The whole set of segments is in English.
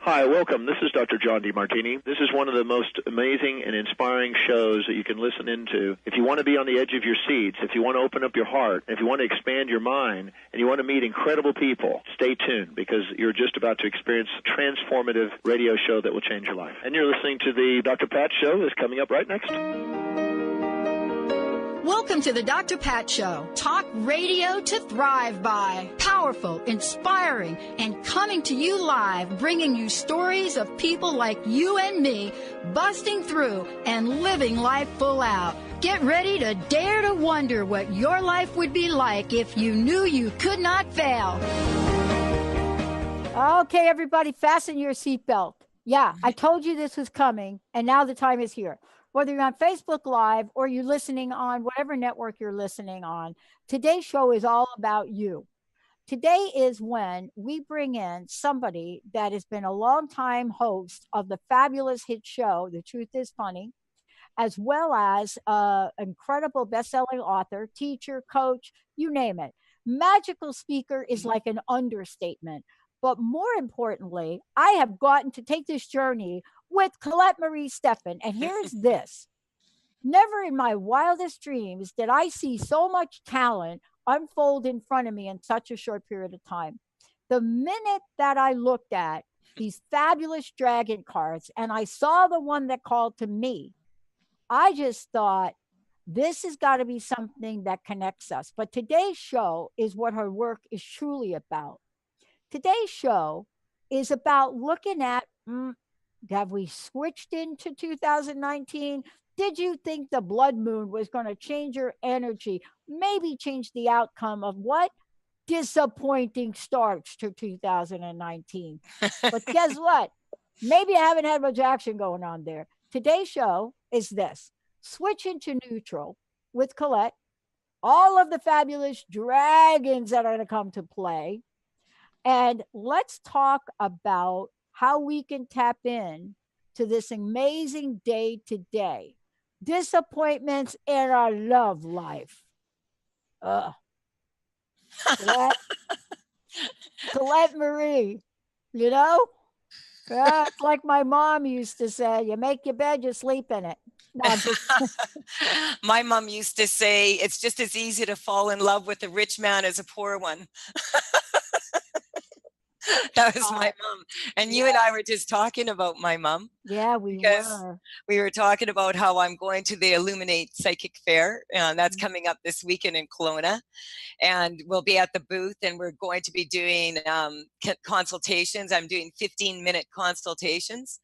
Hi, welcome. This is Dr. John DeMartini. This is one of the most amazing and inspiring shows that you can listen into. If you want to be on the edge of your seats, if you want to open up your heart, if you want to expand your mind, and you want to meet incredible people, stay tuned because you're just about to experience a transformative radio show that will change your life. And you're listening to the Dr. Pat Show that's coming up right next. Welcome to the Dr. Pat Show. Talk radio to thrive by. Powerful, inspiring, and coming to you live, bringing you stories of people like you and me, busting through and living life full out. Get ready to dare to wonder what your life would be like if you knew you could not fail. Okay, everybody, fasten your seatbelt. Yeah, I told you this was coming, and now the time is here. Whether you're on Facebook Live or you're listening on whatever network you're listening on, today's show is all about you. Today is when we bring in somebody that has been a longtime host of the fabulous hit show, The Truth is Funny, as well as an incredible best-selling author, teacher, coach, you name it. Magical speaker is like an understatement. But more importantly, I have gotten to take this journey with Colette Marie Steffen. And here's this. Never in my wildest dreams did I see so much talent unfold in front of me in such a short period of time. The minute that I looked at these fabulous dragon cards and I saw the one that called to me, I just thought, this has got to be something that connects us. But today's show is what her work is truly about. Today's show is about looking at, have we switched into 2019? Did you think the blood moon was going to change your energy? Maybe change the outcome of what? Disappointing starts to 2019. But guess what? Maybe I haven't had much action going on there. Today's show is this. Switch into neutral with Colette. All of the fabulous dragons that are going to come to play. And let's talk about how we can tap in to this amazing day today. Disappointments in our love life. Colette Marie, you know? It's like my mom used to say, you make your bed, you sleep in it. No, my mom used to say, it's just as easy to fall in love with a rich man as a poor one. That was my mom. And you and I were just talking about my mom. Yeah, we were. We were talking about how I'm going to the Illuminate Psychic Fair. That's coming up this weekend in Kelowna. And we'll be at the booth and we're going to be doing consultations. I'm doing 15-minute consultations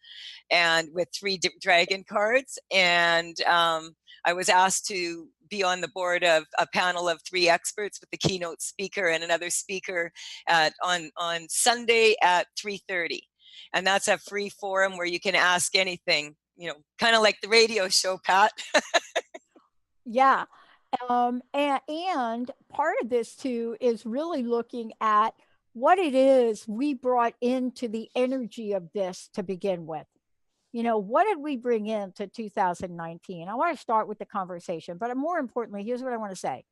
and with 3 dragon cards. And I was asked to be on the board of a panel of 3 experts with the keynote speaker and another speaker on Sunday at 3:30. And that's a free forum where you can ask anything, you know, kind of like the radio show, Pat. Yeah. And part of this too is really looking at what it is we brought into the energy of this to begin with. You know, what did we bring into 2019? I want to start with the conversation, but more importantly, here's what I want to say.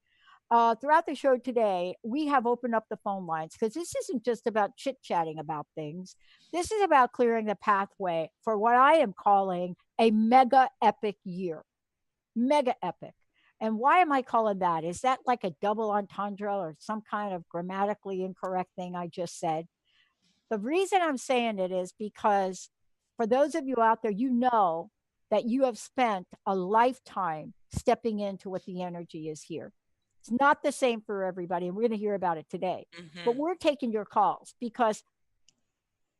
Throughout the show today, we have opened up the phone lines because this isn't just about chit-chatting about things. This is about clearing the pathway for what I am calling a mega epic year. Mega epic. And why am I calling that? Is that like a double entendre or some kind of grammatically incorrect thing I just said? The reason I'm saying it is because for those of you out there, you know that you have spent a lifetime stepping into what the energy is here. It's not the same for everybody, and we're going to hear about it today. But we're taking your calls because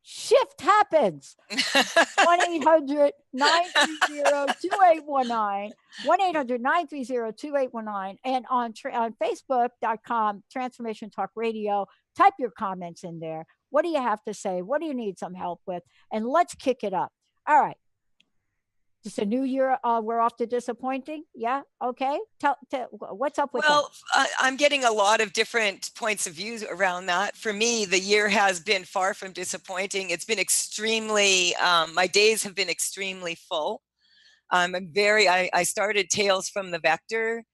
shift happens. 1-800-930-2819, 1-800-930-2819, and on Facebook.com, Transformation Talk Radio, type your comments in there. What do you have to say? What do you need some help with? And let's kick it up. All right. Just a new year. We're off to disappointing. Yeah. Okay. Tell what's up with that? Well, I'm getting a lot of different points of view around that. For me, the year has been far from disappointing. It's been extremely, my days have been extremely full. I started Tales from the Vector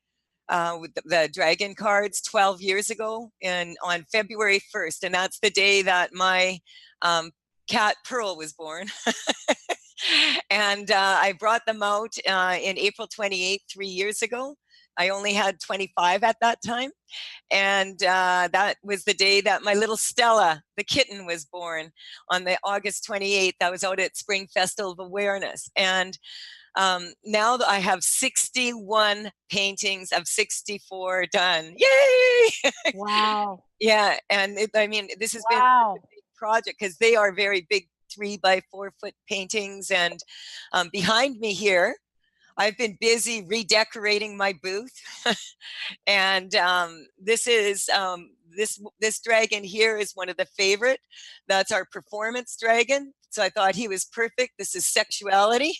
with the dragon cards 12 years ago on February 1st. And that's the day that my cat Pearl was born. And I brought them out in April 28th, 3 years ago. I only had 25 at that time. And that was the day that my little Stella, the kitten, was born on the August 28th. I was out at Spring Festival of Awareness. And now that I have 61 paintings of 64 done. Yay! Wow. Yeah. And this has been a big project because they are very big 3 by 4 foot paintings. And behind me here, I've been busy redecorating my booth. And this is this dragon here is one of the favorite. That's our performance dragon. So I thought he was perfect. This is sexuality.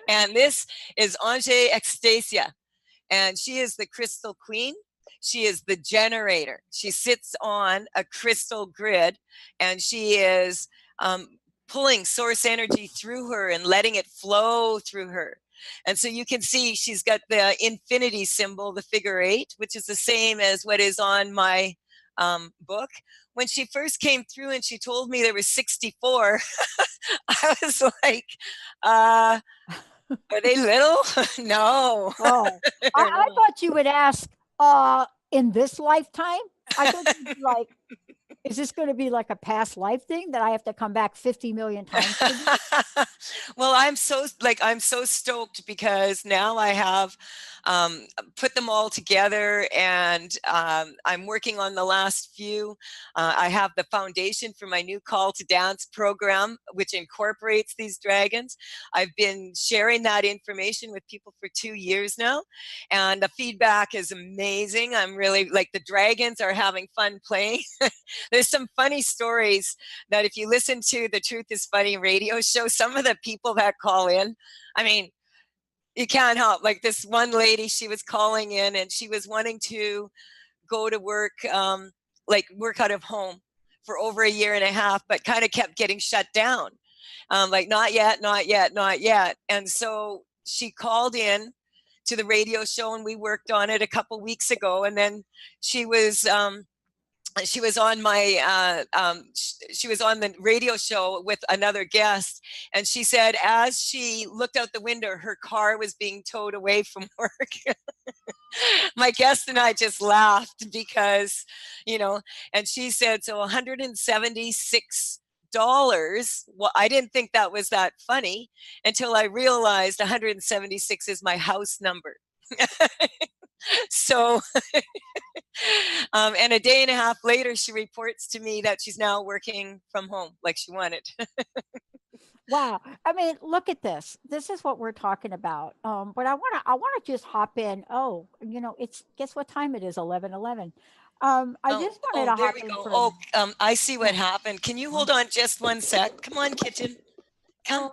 And this is Ange Extasia. And she is the crystal queen. She is the generator. She sits on a crystal grid, and she is pulling source energy through her and letting it flow through her. And so you can see she's got the infinity symbol, the figure 8, which is the same as what is on my book. When she first came through and she told me there was 64, I was like, are they little? No. Oh, I thought you would ask, in this lifetime? I thought you'd be like, is this going to be like a past life thing that I have to come back 50 million times? Well, I'm so stoked because now I have put them all together, and I'm working on the last few. I have the foundation for my new Call to Dance program, which incorporates these dragons. I've been sharing that information with people for 2 years now, and the feedback is amazing. I'm really the dragons are having fun playing. There's some funny stories that if you listen to the Truth is Funny radio show, some of the people that call in, I mean, you can't help. Like this one lady, she was calling in and she was wanting to go to work, work out of home for over 1.5 years, but kind of kept getting shut down. Not yet, not yet, not yet. And so she called in to the radio show and we worked on it a couple weeks ago. And then she was on my she was on the radio show with another guest, and she said as she looked out the window her car was being towed away from work. My guest and I just laughed because and she said, so $176. Well, I didn't think that was that funny until I realized 176 is my house number. So and 1.5 days later she reports to me that she's now working from home like she wanted. Wow. I mean, look at this. This is what we're talking about. But I want to just hop in. Oh, it's, guess what time it is? 11:11. I just wanted to hop in. I see what happened. Can you hold on just 1 sec? Come on, kitchen. Come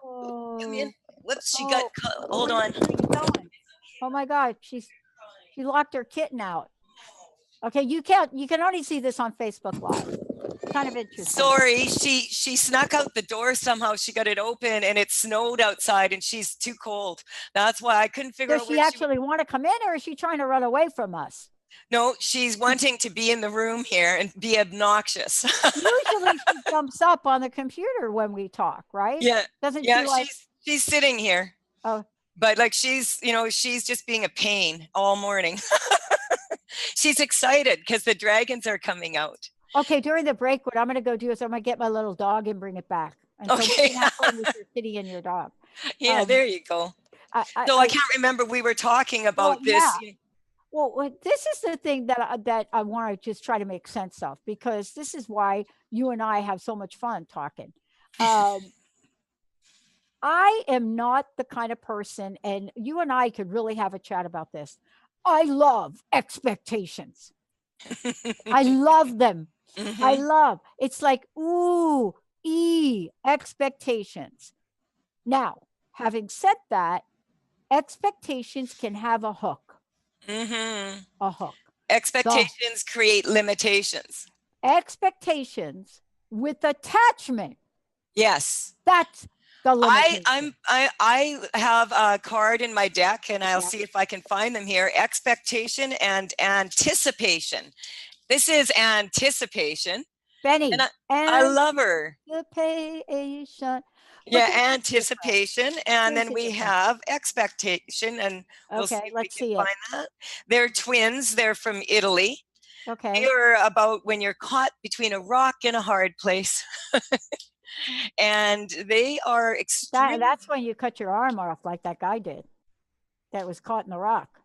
in. Whoops, she got, hold on. Oh my God. She locked her kitten out. Okay, you can only see this on Facebook Live. Kind of interesting. Sorry, she snuck out the door somehow. She got it open and it snowed outside and she's too cold. That's why I couldn't figure out. Does she actually want to come in, or is she trying to run away from us? No, she's wanting to be in the room here and be obnoxious. Usually she jumps up on the computer when we talk, right? Yeah. Doesn't she like? She's sitting here. Oh. But she's just being a pain all morning. She's excited because the dragons are coming out. Okay, during the break, what I'm going to go do is I'm going to get my little dog and bring it back. And okay. So we can have fun with your kitty and your dog. Yeah, there you go. I can't remember. We were talking about this. Yeah. Well, this is the thing that I want to just try to make sense of, because this is why you and I have so much fun talking. I am not the kind of person, and you and I could really have a chat about this. I love expectations. I love them. Mm-hmm. It's like, ooh, expectations. Now, having said that, expectations can have a hook. Mm-hmm. A hook. Expectations create limitations. Expectations with attachment. Yes. That's the limitation. I have a card in my deck, and I'll see if I can find them here. Expectation and anticipation. This is anticipation. Benny. And I love her. Anticipation. Look Yeah, at it this way. anticipation, and Here's then the we difference. have expectation, and we'll see Okay, if we let's can see it. find that. They're twins. They're from Italy. Okay. They're about when you're caught between a rock and a hard place. And they are extremely... That's when you cut your arm off like that guy did that was caught in the rock.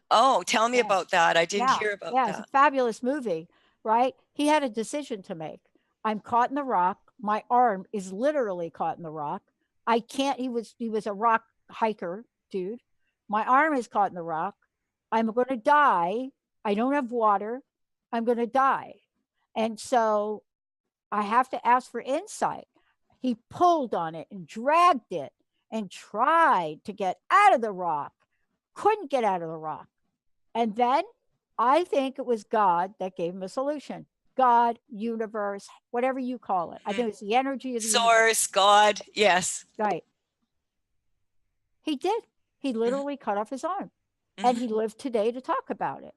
Oh, tell me about that. I didn't hear about Yeah, that. it's a fabulous movie, right? He had a decision to make. I'm caught in the rock. My arm is literally caught in the rock. I can't, he was a rock hiker, dude. My arm is caught in the rock. I'm going to die. I don't have water. I'm going to die. And so I have to ask for insight. He pulled on it and dragged it and tried to get out of the rock, couldn't get out of the rock. And then I think it was God that gave him a solution. God, universe, whatever you call it. I think it's the energy of the source, universe. God, yes. Right. He did. He literally cut off his arm. And he lived today to talk about it.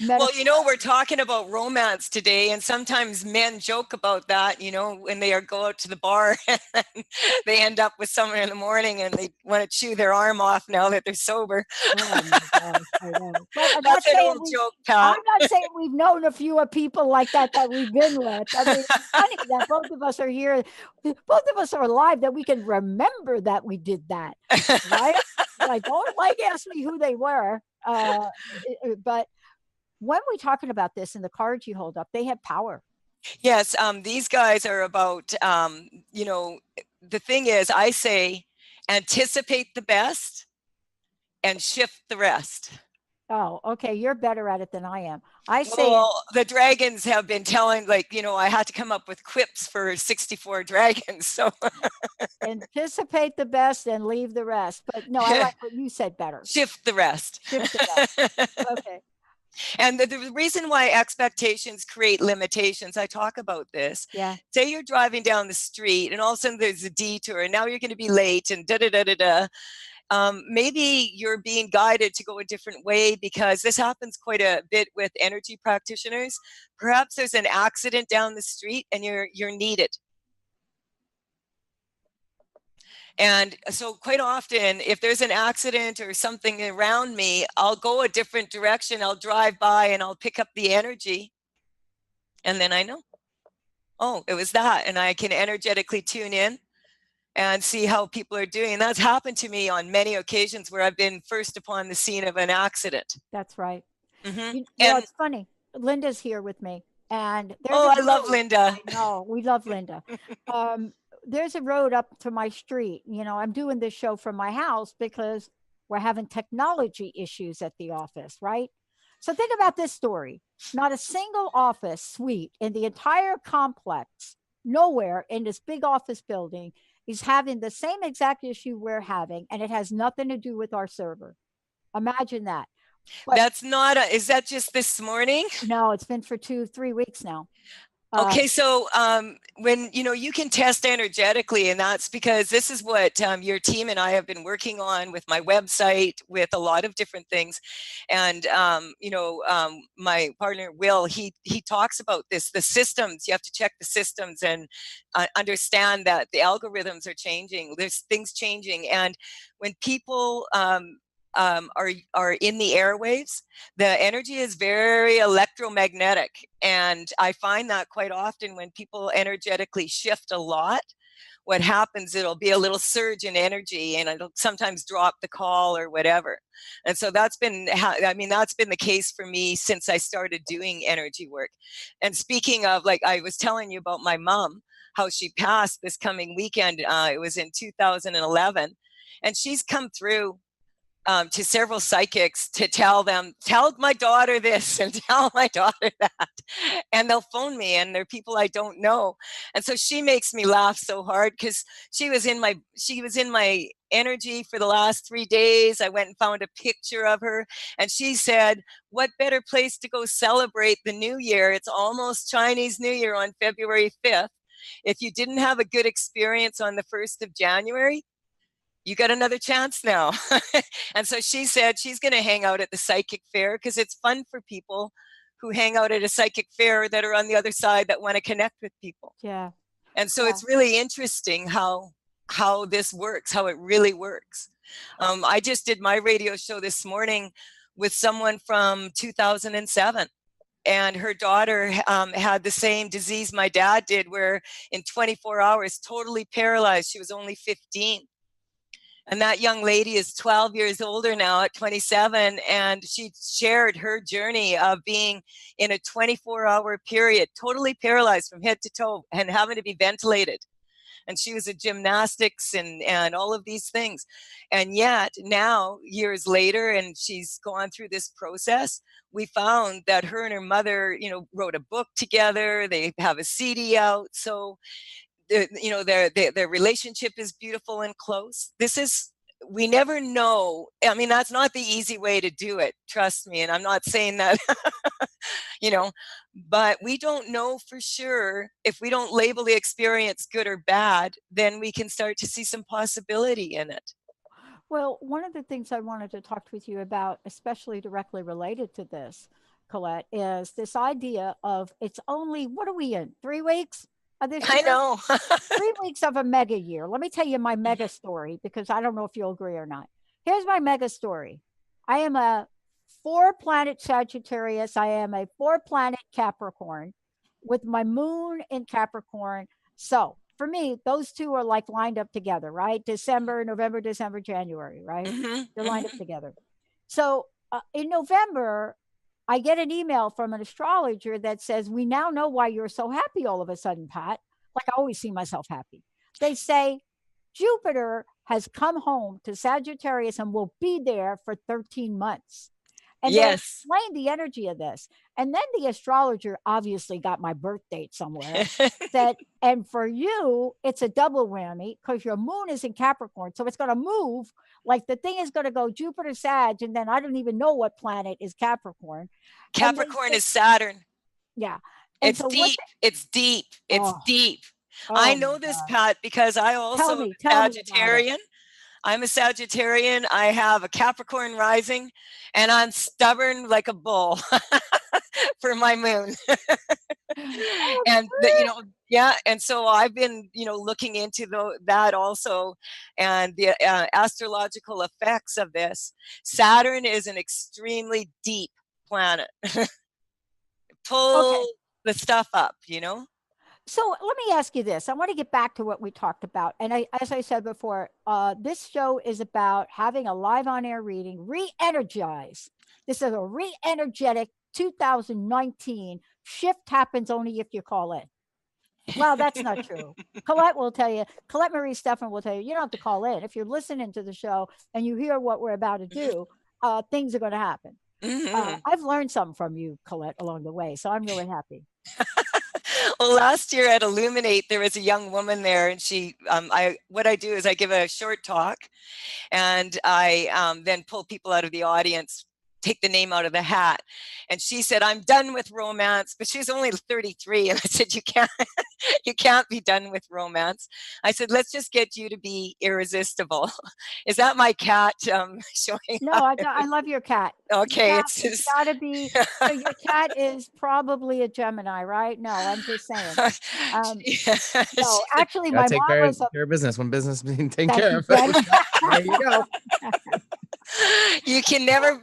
Well, you know, we're talking about romance today, and sometimes men joke about that, you know, when they go out to the bar and they end up with someone in the morning and they want to chew their arm off now that they're sober. Oh my gosh, I know. But That's an old joke, Pat. I'm not saying we've known a few people like that we've been with. I mean, it's funny that both of us are here, both of us are alive, that we can remember that we did that, right? Like, don't ask me who they were. But when we're talking about this and the cards you hold up, they have power. Yes, these guys are about, you know, the thing is, I say, anticipate the best and shift the rest. Oh, okay. You're better at it than I am. I say, well, the dragons have been telling, like, you know, I had to come up with quips for 64 dragons. So anticipate the best and leave the rest. But no, I like what you said better. Shift the rest. Shift the rest. Okay. And the reason why expectations create limitations, I talk about this. Yeah. Say you're driving down the street and all of a sudden there's a detour and now you're going to be late and da-da-da-da-da. Maybe you're being guided to go a different way, because this happens quite a bit with energy practitioners. Perhaps there's an accident down the street and you're needed. And so quite often, if there's an accident or something around me, I'll go a different direction. I'll drive by and I'll pick up the energy. And then I know, oh, it was that. And I can energetically tune in and see how people are doing. And that's happened to me on many occasions where I've been first upon the scene of an accident. That's right. Mm-hmm. You know, it's funny. Linda's here with me. And I love Linda. No, we love Linda. There's a road up to my street. You know, I'm doing this show from my house because we're having technology issues at the office, right? So think about this story. Not a single office suite in the entire complex, nowhere in this big office building, is having the same exact issue we're having, and it has nothing to do with our server. Imagine that. But that's not is that just this morning? No, it's been for 2-3 weeks now. Okay, so when, you know, you can test energetically, and that's because this is what your team and I have been working on with my website, with a lot of different things. And, you know, my partner, Will, he talks about this, the systems. You have to check the systems and understand that the algorithms are changing. There's things changing. And when people are in the airwaves, the energy is very electromagnetic. And I find that quite often when people energetically shift a lot, what happens, it'll be a little surge in energy and it'll sometimes drop the call or whatever. And so that's been the case for me since I started doing energy work. And speaking of, like, I was telling you about my mom, how she passed this coming weekend. It was in 2011. And she's come through to several psychics to tell my daughter this and tell my daughter that, and they'll phone me, and they're people I don't know. And so she makes me laugh so hard, because she was in my energy for the last 3 days. I went and found a picture of her, and she said, what better place to go celebrate the new year? It's almost Chinese New Year on February 5th. If you didn't have a good experience on the 1st of January, you got another chance now. And so she said she's going to hang out at the psychic fair because it's fun for people who hang out at a psychic fair that are on the other side that want to connect with people. Yeah. And so it's really interesting how this works, how it really works. I just did my radio show this morning with someone from 2007. And her daughter had the same disease my dad did, where in 24 hours, totally paralyzed. She was only 15. And that young lady is 12 years older now at 27. And she shared her journey of being in a 24-hour period, totally paralyzed from head to toe and having to be ventilated. And she was a gymnastics and all of these things. And yet now, years later, and she's gone through this process, we found that her and her mother, wrote a book together. They have a CD out. So, their relationship is beautiful and close. We never know. I mean, that's not the easy way to do it. Trust me. And I'm not saying that, but we don't know for sure. If we don't label the experience good or bad, then we can start to see some possibility in it. Well, one of the things I wanted to talk with you about, especially directly related to this, Colette, is this idea of it's only, what are we in, 3 weeks of this year? I know. 3 weeks of a mega year. Let me tell you my mega story, because I don't know if you'll agree or not. Here's my mega story. I am a 4-planet Sagittarius. I am a 4-planet Capricorn with my moon in Capricorn. So for me, those two are like lined up together, right? November, December, January, right? They're lined up together. So in November, I get an email from an astrologer that says, we now know why you're so happy all of a sudden, Pat. Like, I always see myself happy. They say, Jupiter has come home to Sagittarius and will be there for 13 months. And they explained the energy of this. And then the astrologer obviously got my birth date somewhere. And for you, it's a double whammy because your moon is in Capricorn. So it's going to move. Like, the thing is going to go Jupiter, Sag, and then I don't even know what planet is Capricorn. Capricorn is Saturn. Yeah. And it's deep. It's deep. It's deep. I know this, Pat, because I also am a Sagittarian. I'm a Sagittarian. I have a Capricorn rising, and I'm stubborn like a bull for my moon. And and so I've been, looking into that also, and the astrological effects of this. Saturn is an extremely deep planet. Pull the stuff up, So let me ask you this. I want to get back to what we talked about. And as I said before, this show is about having a live on-air reading, re-energize. This is a re-energetic 2019. Shift happens only if you call in. Well, that's not true. Colette will tell you, Colette Marie Stephan will tell you, you don't have to call in. If you're listening to the show and you hear what we're about to do, things are going to happen. I've learned something from you, Colette, along the way. So I'm really happy. Well, last year at Illuminate, there was a young woman there, and she, what I do is I give a short talk, and I then pull people out of the audience, take the name out of the hat. And she said, I'm done with romance, but she's only 33. And I said, you can't be done with romance. I said, let's just get you to be irresistible. Is that my cat showing No, up? I love your cat. Okay. It's got to be, so your cat is probably a Gemini, right? No, I'm just saying. No, actually, my mom was your business when business is being taken care of. There you go. You can never,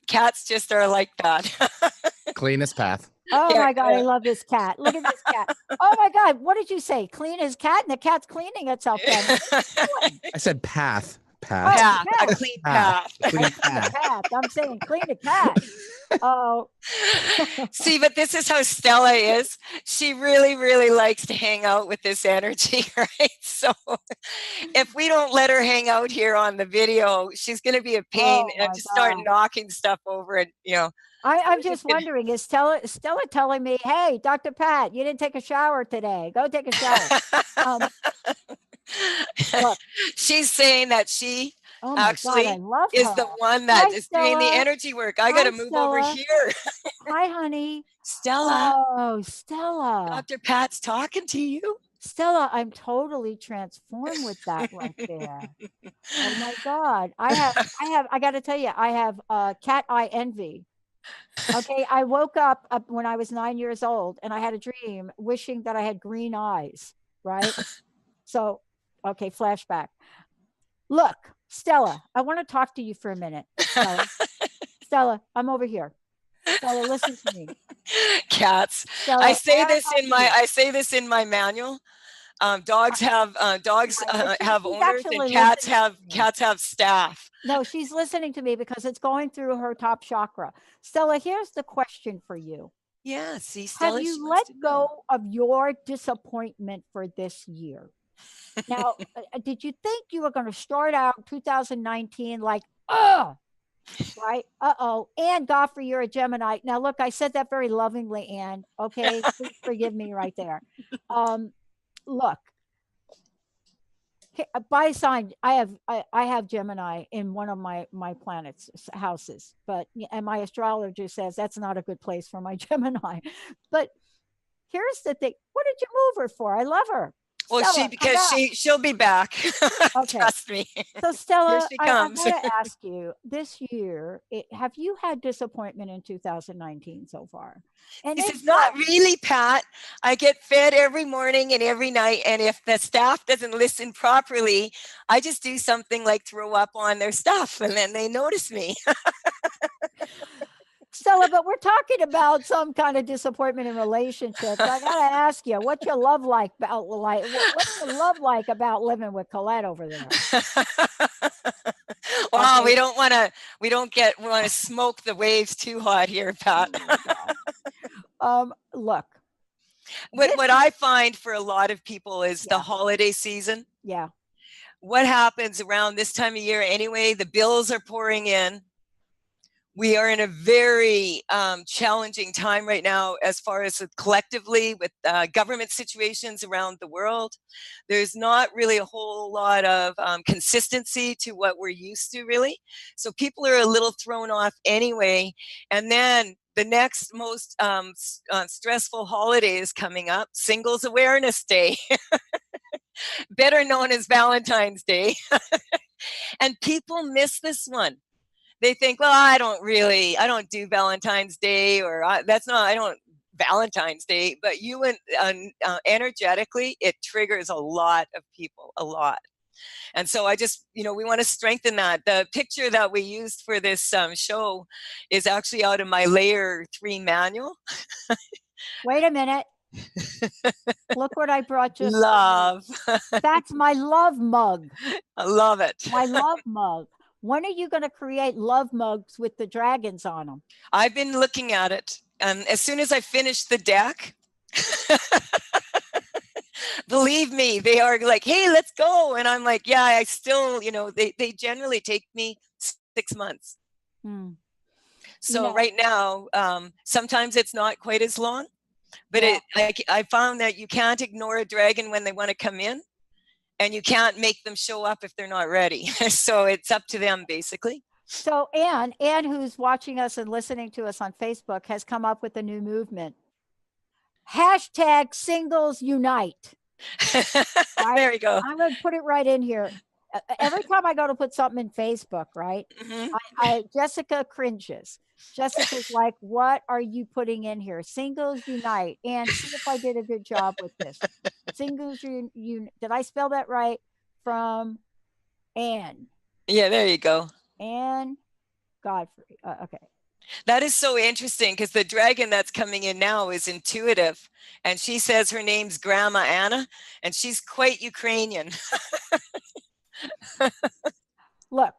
cats just are like that. Cleanest path. Oh my God, I love this cat. Look at this cat. Oh my God, what did you say? Clean his cat, and the cat's cleaning itself. I said path. Path. A clean path. Clean path. I'm saying clean the cat. Oh. See, but this is how Stella is. She really, really likes to hang out with this energy, right? So if we don't let her hang out here on the video, she's going to be a pain and just start knocking stuff over it, I'm just wondering, is Stella telling me, hey, Dr. Pat, you didn't take a shower today. Go take a shower. She's saying that she actually God, is the one that is doing the energy work. I got to move over here. Hi, honey. Stella. Oh, Stella. Dr. Pat's talking to you. Stella, I'm totally transformed with that right there. Oh my God. I got to tell you, I have cat eye envy. Okay, I woke up when I was 9 years old, and I had a dream wishing that I had green eyes. Right. So, okay, flashback. Look, Stella, I want to talk to you for a minute. Stella, Stella, I'm over here. Stella, listen to me. Cats. Stella, I say this in my manual. Dogs have have she's owners, and actually cats listening have to me. staff. No, she's listening to me because it's going through her top chakra. Stella, here's the question for you. Yeah, see, Have Stella, she you wants let to go know. of your disappointment for this year? Now, did you think you were going to start out 2019 like, right? Uh-oh. Anne Goffrey, you're a Gemini. Now, look, I said that very lovingly, Anne. Okay, please forgive me right there. Look, by sign, I have Gemini in one of my planets houses, but and my astrologer says that's not a good place for my Gemini. But here's the thing: what did you move her for? I love her. Well, Stella, come back. she'll be back. Okay. Trust me. So Here Stella, she I comes. want to ask you this year, have you had disappointment in 2019 so far? And This if is so, not really, Pat. I get fed every morning and every night, and if the staff doesn't listen properly, I just do something like throw up on their stuff, and then they notice me. Stella, but we're talking about some kind of disappointment in relationships. I gotta ask you, what's your love like about what's your love like about living with Colette over there? Well, Okay. we want to smoke the waves too hot here, Pat. Look. What I find for a lot of people is the holiday season. Yeah. What happens around this time of year anyway? The bills are pouring in. We are in a very challenging time right now as far as collectively with government situations around the world. There's not really a whole lot of consistency to what we're used to, really. So people are a little thrown off anyway. And then the next most stressful holiday is coming up, Singles Awareness Day, better known as Valentine's Day. And people miss this one. They think, well, I don't do Valentine's Day, or I don't Valentine's Day, but energetically, it triggers a lot of people, a lot. And so I just, we want to strengthen that. The picture that we used for this show is actually out of my layer 3 manual. Wait a minute. Look what I brought you. Love. That's my love mug. I love it. My love mug. When are you going to create love mugs with the dragons on them? I've been looking at it. As soon as I finish the deck, believe me, they are like, hey, let's go. And I'm like, yeah, I still, they generally take me 6 months. So right now, sometimes it's not quite as long, but I found that you can't ignore a dragon when they want to come in. And you can't make them show up if they're not ready. So it's up to them, basically. So Anne, who's watching us and listening to us on Facebook, has come up with a new movement. Hashtag singles unite. There you go. I'm going to put it right in here. Every time I go to put something in Facebook, right? Jessica cringes. Jessica's like, what are you putting in here? Singles unite. And see if I did a good job with this. Singles unite. Did I spell that right? From Anne. Yeah, there you go. Anne Godfrey. Okay. That is so interesting because the dragon that's coming in now is intuitive. And she says her name's Grandma Anna, and she's quite Ukrainian. Look,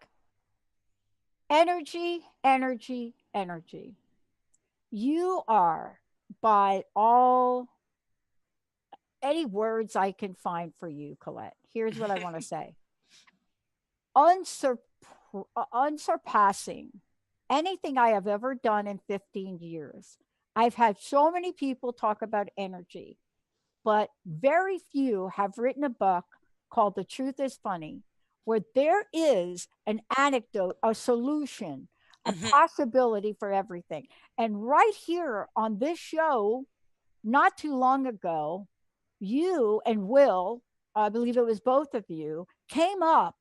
energy, energy, energy. You are, by all any words I can find for you, Colette. Here's what I want to say. Unsurpassing anything I have ever done in 15 years. I've had so many people talk about energy, but very few have written a book called The Truth is Funny, where there is an anecdote, a solution, a possibility for everything. And right here on this show, not too long ago, you and Will, I believe it was both of you, came up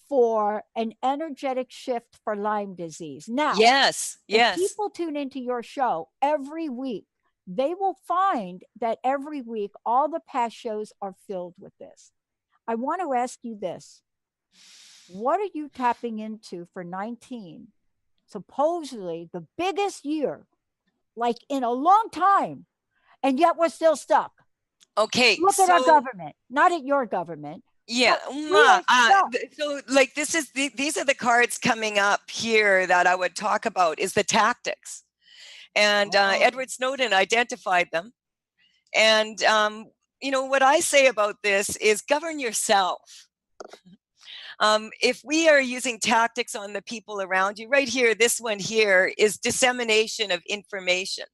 for an energetic shift for Lyme disease. Now, Yes, if yes. people tune into your show every week, they will find that every week all the past shows are filled with this. I want to ask you this. What are you tapping into for 19? Supposedly the biggest year, like in a long time, and yet we're still stuck. Okay, Look at our government, not at your government. yeah. So like these are the cards coming up here that I would talk about is the tactics. And Edward Snowden identified them. And, you know, what I say about this is govern yourself. If we are using tactics on the people around you, right here, this one here is dissemination of information.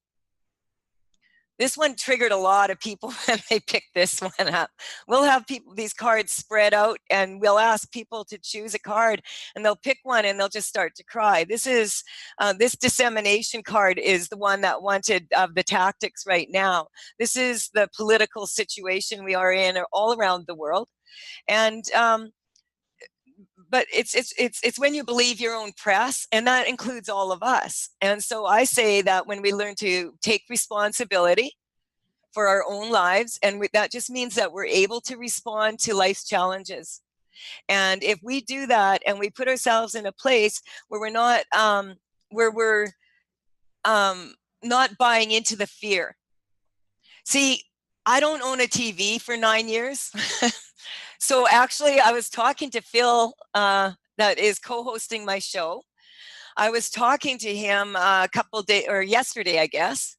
This one triggered a lot of people when they picked this one up. We'll have these cards spread out, and we'll ask people to choose a card, and they'll pick one and they'll just start to cry. This is this dissemination card is the one that wanted the tactics right now. This is the political situation we are in all around the world, and but it's when you believe your own press, and that includes all of us. And so I say that when we learn to take responsibility for our own lives, and that just means that we're able to respond to life's challenges. And if we do that, and we put ourselves in a place where we're not buying into the fear. See, I don't own a TV for 9 years. So actually, I was talking to Phil, that is co-hosting my show. I was talking to him a couple days, or yesterday, I guess.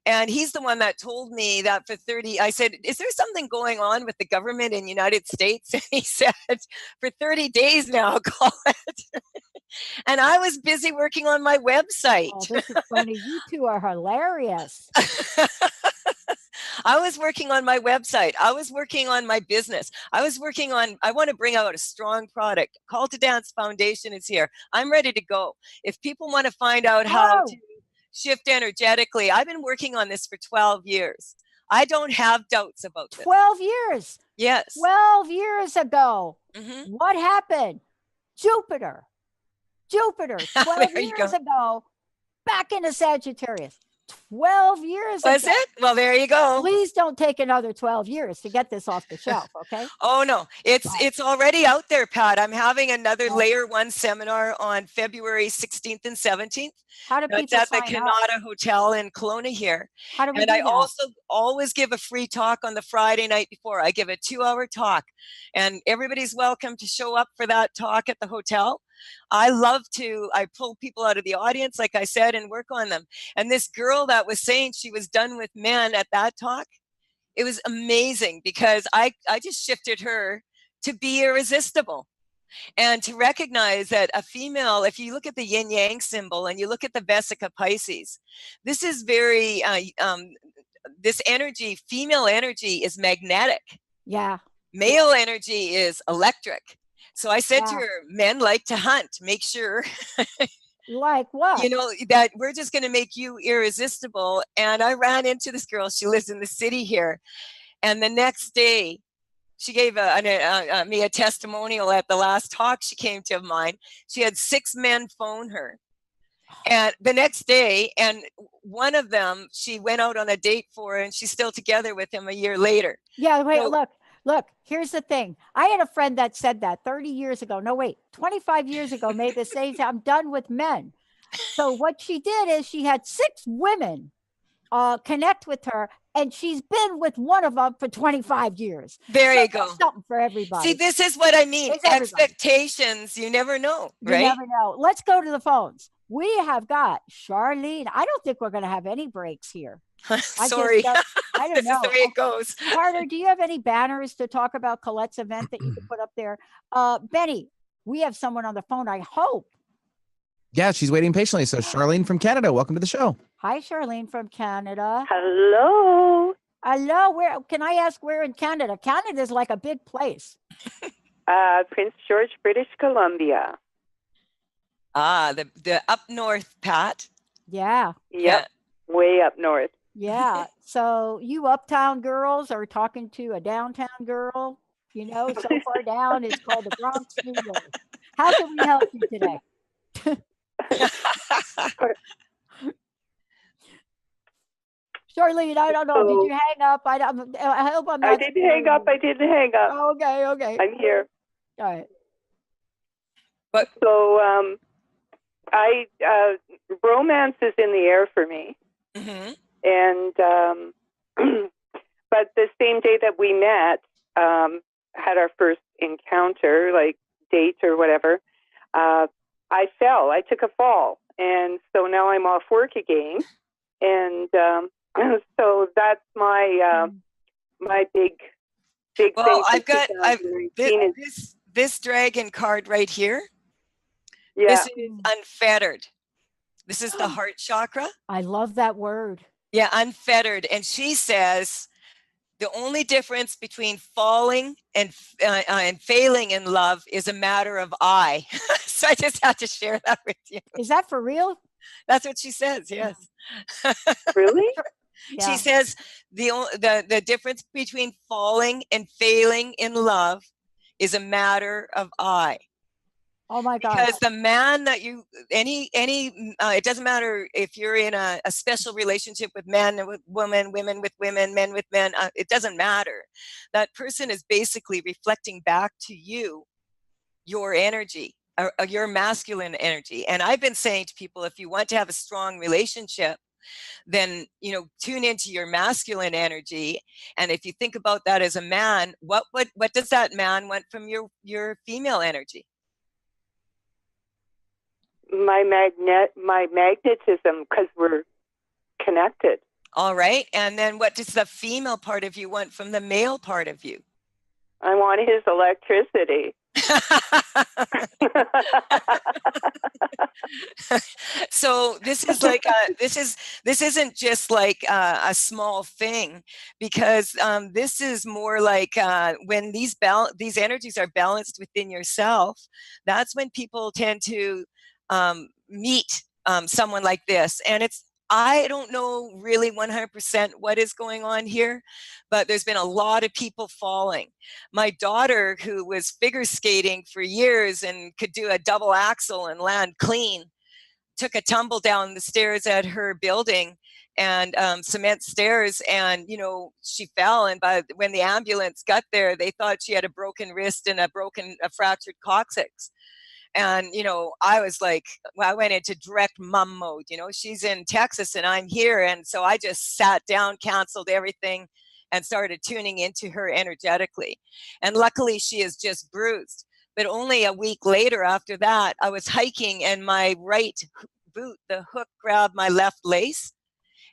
And he's the one that told me that for 30, I said, is there something going on with the government in the United States? And he said, for 30 days now, Colette. And I was busy working on my website. Oh, this is funny. You two are hilarious. I was working on my website. I was working on my business. I want to bring out a strong product. Call to Dance Foundation is here. I'm ready to go. If people want to find out how to shift energetically, I've been working on this for 12 years. I don't have doubts about this. 12 years. Yes. 12 years ago. Mm-hmm. What happened? Jupiter, 12 years ago, back into Sagittarius. 12 years Was ago. it? Well, there you go. Please don't take another 12 years to get this off the shelf, okay? Oh, no. It's already out there, Pat. I'm having another Layer 1 seminar on February 16th and 17th. How do people It's at the sign up? Canada Hotel in Kelowna here. How do we And do I that? also always give a free talk on the Friday night before. I give a 2-hour talk, and everybody's welcome to show up for that talk at the hotel. I pull people out of the audience, like I said, and work on them. And this girl that was saying she was done with men at that talk, it was amazing because I just shifted her to be irresistible. And to recognize that a female, if you look at the yin yang symbol and you look at the Vesica Pisces, this is very, this energy, female energy is magnetic. Yeah. Male energy is electric. So I said to her, men like to hunt, make sure. Like what? You know, that we're just going to make you irresistible. And I ran into this girl. She lives in the city here. And the next day, she gave me a testimonial at the last talk she came to of mine. She had 6 men phone her. And the next day, and one of them, she went out on a date for, and she's still together with him a year later. Yeah, wait, look, here's the thing. I had a friend that said that 30 years ago. No, wait, 25 years ago, made the same, I'm done with men. So what she did is she had 6 women connect with her, and she's been with one of them for 25 years. There you go. Something for everybody. See, this is what I mean. Expectations, you never know, right? You never know. Let's go to the phones. We have got Charlene. I don't think we're going to have any breaks here. Sorry. I don't this know. is the way it goes. Carter, do you have any banners to talk about Colette's event that you can put up there? Benny, we have someone on the phone, I hope. Yeah, she's waiting patiently. So Charlene from Canada, welcome to the show. Hi, Charlene from Canada. Hello. Hello. Where can I ask where in Canada? Canada is like a big place. Prince George, British Columbia. The up north, Pat. Yeah. Yep. Way up north. Yeah. So you uptown girls are talking to a downtown girl? You know, so far down, it's called the Bronx, New York. How can we help you today? Charlene, I don't know. Did you hang up? I hope I'm not. I didn't hang up. I didn't hang up. Okay, okay. I'm here. All right. But so I romance is in the air for me, and but the same day that we met, had our first encounter, like date or whatever, I fell. I took a fall, and so now I'm off work again, and so that's my my big well, thing. I've this dragon card right here. Yeah. This is unfettered. This is the heart chakra. I love that word. Yeah, unfettered. And she says the only difference between falling and failing in love is a matter of I. So I just had to share that with you. Is that for real? That's what she says. Yes. Really? Yeah. She says the difference between falling and failing in love is a matter of I. Oh my God. Because the man that you, it doesn't matter if you're in a special relationship with men and with women, women with women, men with men, it doesn't matter. That person is basically reflecting back to you your energy, or your masculine energy. And I've been saying to people, if you want to have a strong relationship, then, you know, tune into your masculine energy. And if you think about that as a man, what does that man want from your female energy? My magnetism, because we're connected. All right. And then what does the female part of you want from the male part of you? I want his electricity. So this is like this isn't just like a small thing, because this is more like when these energies are balanced within yourself. That's when people tend to meet someone like this. And I don't know really 100% what is going on here, but there's been a lot of people falling. My daughter, who was figure skating for years and could do a double axel and land clean, took a tumble down the stairs at her building, and cement stairs, and she fell. And when the ambulance got there, they thought she had a broken wrist and a fractured coccyx. And, I was like, I went into direct mom mode. She's in Texas and I'm here. And so I just sat down, canceled everything, and started tuning into her energetically. And luckily she is just bruised. But only a week later after that, I was hiking and my right boot, the hook, grabbed my left lace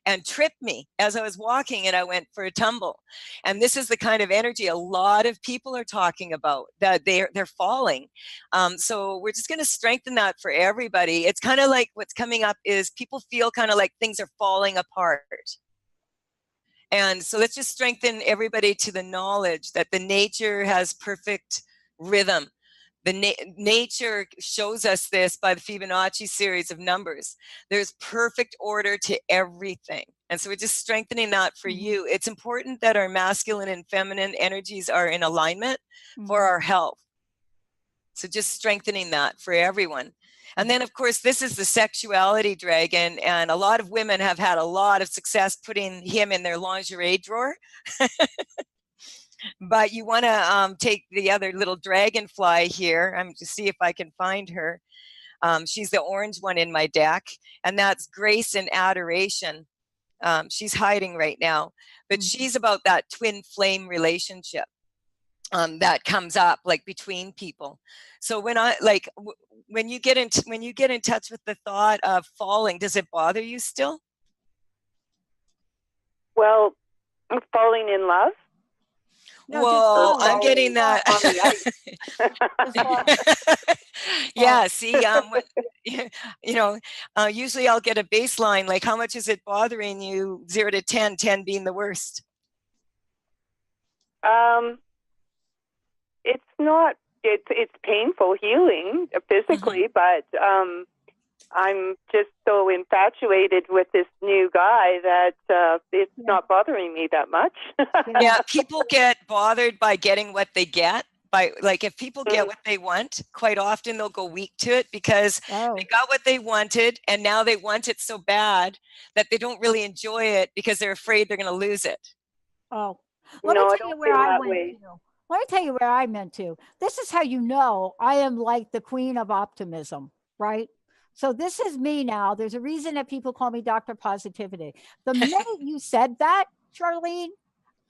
and tripped me as I was walking, and I went for a tumble. And this is the kind of energy a lot of people are talking about, that they're falling. So we're just going to strengthen that for everybody. It's kind of like what's coming up is people feel kind of like things are falling apart. And so let's just strengthen everybody to the knowledge that the nature has perfect rhythm. The nature shows us this by the Fibonacci series of numbers. There's perfect order to everything. And so we're just strengthening that for you. It's important that our masculine and feminine energies are in alignment for our health. So just strengthening that for everyone. And then, of course, this is the sexuality dragon. And a lot of women have had a lot of success putting him in their lingerie drawer. But you want to take the other little dragonfly here. I'm to see if I can find her. She's the orange one in my deck, and that's grace and adoration. She's hiding right now, but she's about that twin flame relationship that comes up like between people. So when you get in touch with the thought of falling, does it bother you still? Well, falling in love. No, well, I'm getting that. Yeah, see, usually I'll get a baseline, like how much is it bothering you, 0 to 10, 10 being the worst? It's not, it's painful healing physically, but I'm just so infatuated with this new guy that it's not bothering me that much. Yeah, people get bothered by getting what they get. By, like, if people get what they want, quite often they'll go weak to it because they got what they wanted, and now they want it so bad that they don't really enjoy it because they're afraid they're going to lose it. Oh, let me tell you where I went to. Let me tell you where I meant to. This is how you know I am like the queen of optimism, right? So this is me now. There's a reason that people call me Dr. Positivity. The minute you said that, Charlene,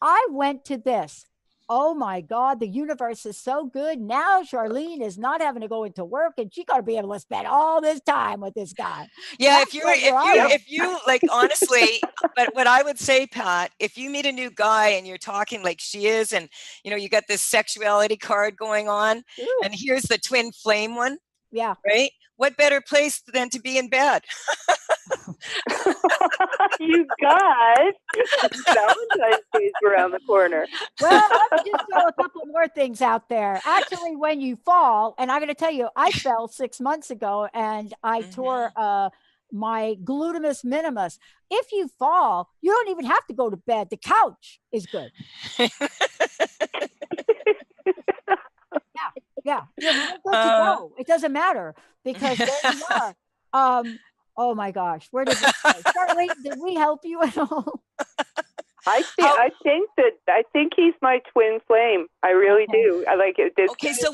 I went to this. Oh my God, the universe is so good. Now Charlene is not having to go into work and she's going to be able to spend all this time with this guy. Yeah, if you like, honestly, but what I would say, Pat, if you meet a new guy and you're talking like she is, and you know, you got this sexuality card going on, and here's the twin flame one. Yeah. Right? What better place than to be in bed? You guys, Valentine's Day is around the corner. Well, let me just throw a couple more things out there. Actually, when you fall, and I'm going to tell you, I fell 6 months ago and I tore my gluteus minimus. If you fall, you don't even have to go to bed. The couch is good. Yeah, you're good to go. It doesn't matter because there you are. Oh my gosh, where did we go? Charlie, did we help you at all? I think he's my twin flame. I really do. I like it. Okay, so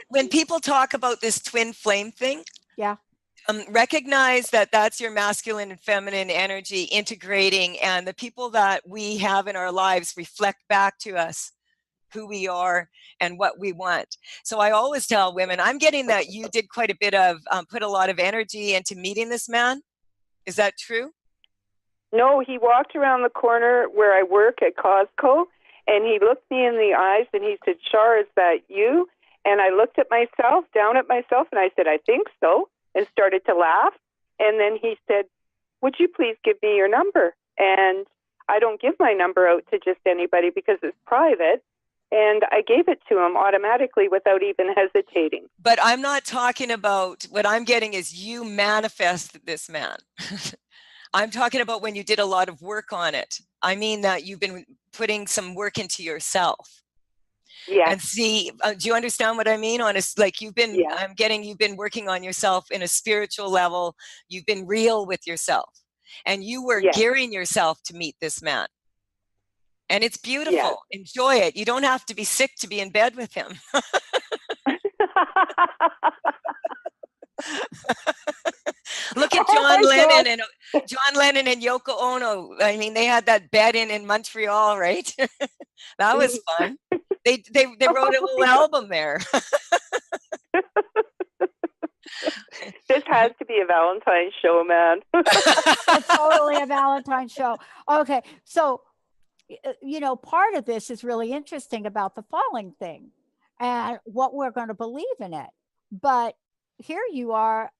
when people talk about this twin flame thing, recognize that that's your masculine and feminine energy integrating, and the people that we have in our lives reflect back to us who we are and what we want. So I always tell women, I'm getting that you did quite a bit of, put a lot of energy into meeting this man. Is that true? No, he walked around the corner where I work at Costco, and he looked me in the eyes and he said, Char, is that you? And I looked at myself, down at myself, and I said, I think so, and started to laugh. And then he said, would you please give me your number? And I don't give my number out to just anybody because it's private. And I gave it to him automatically without even hesitating. But I'm not talking about, what I'm getting is you manifested this man. I'm talking about when you did a lot of work on it. I mean that you've been putting some work into yourself. Yeah. And see, do you understand what I mean? Like you've been, I'm getting, you've been working on yourself in a spiritual level. You've been real with yourself. And you were gearing yourself to meet this man. And it's beautiful. Yeah. Enjoy it. You don't have to be sick to be in bed with him. Look at John Lennon and Yoko Ono. I mean, they had that bed in Montreal, right? That was fun. They wrote a whole album there. This has to be a Valentine's show, man. It's totally a Valentine's show. Okay, so you know, part of this is really interesting about the falling thing and what we're going to believe in it. But here you are.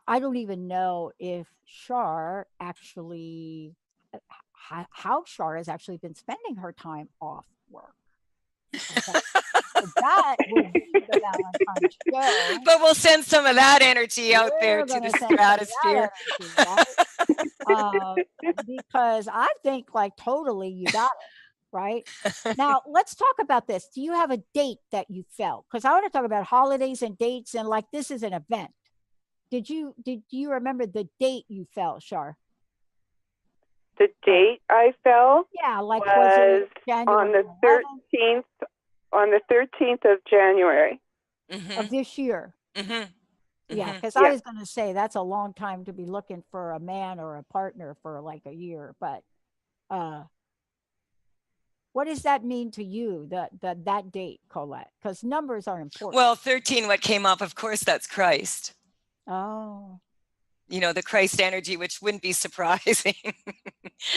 I don't even know if Char actually, how Char has actually been spending her time off work. Okay. So that will be the Valentine's show. But we'll send some of that energy out there to the stratosphere. Because I think like totally you got it, right? Now, let's talk about this. Do you have a date that you felt? Because I want to talk about holidays and dates and like this is an event. Did you remember the date you felt, Char? The date I felt like was January on the 13th of January of this year. Yeah, because I was going to say that's a long time to be looking for a man or a partner for like a year. But what does that mean to you, that date, Colette? Because numbers are important. Well, 13, what came up, of course, that's Christ. Oh. You know, the Christ energy, which wouldn't be surprising.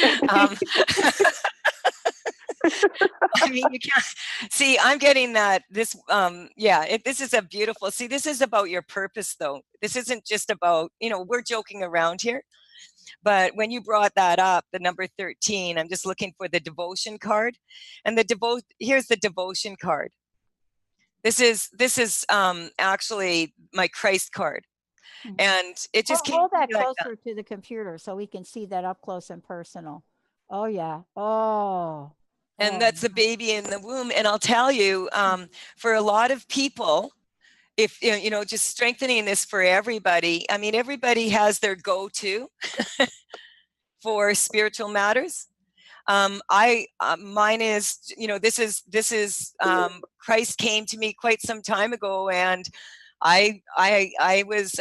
I mean, you can't see, I'm getting that this, this is a beautiful, see, this is about your purpose though. This isn't just about, you know, we're joking around here, but when you brought that up, the number 13, I'm just looking for the devotion card, and here's the devotion card. This is actually my Christ card. And it just came hold to that me like closer to the computer so we can see that up close and personal. Oh yeah. Oh. And that's a baby in the womb. And I'll tell you, for a lot of people, if you know, just strengthening this for everybody. I mean, everybody has their go-to for spiritual matters. Mine is, you know, this is Christ came to me quite some time ago, and I was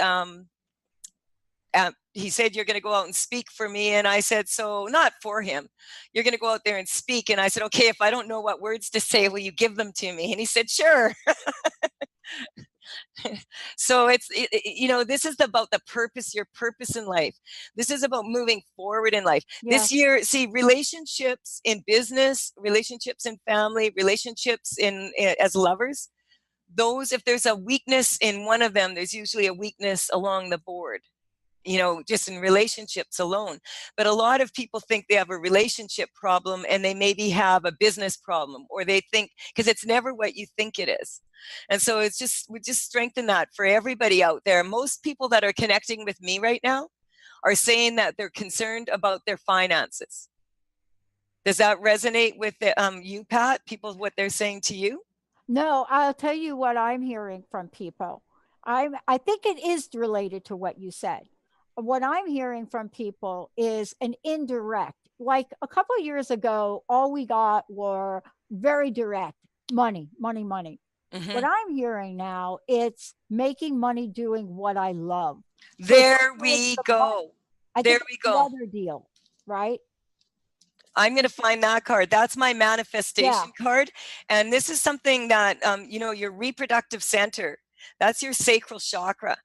he said, you're going to go out and speak for me. And I said, so not for him, you're going to go out there and speak. And I said, okay, if I don't know what words to say, will you give them to me? And he said, sure. So you know, this is about the purpose, your purpose in life. This is about moving forward in life. Yeah. This year, see, relationships in business, relationships in family, relationships in as lovers, those, if there's a weakness in one of them, there's usually a weakness along the board, you know, just in relationships alone. But a lot of people think they have a relationship problem, and they maybe have a business problem, or they think, because it's never what you think it is. And so it's just, we just strengthen that for everybody out there. Most people that are connecting with me right now are saying that they're concerned about their finances. Does that resonate with you, Pat? People, what they're saying to you? No, I'll tell you what I'm hearing from people. I think it is related to what you said. What I'm hearing from people is an indirect. Like a couple of years ago, all we got were very direct money, money, money. Mm-hmm. What I'm hearing now, it's making money doing what I love. There we go. There we go. Another deal, right? I'm going to find that card. That's my manifestation card. And this is something that, you know, your reproductive center, that's your sacral chakra.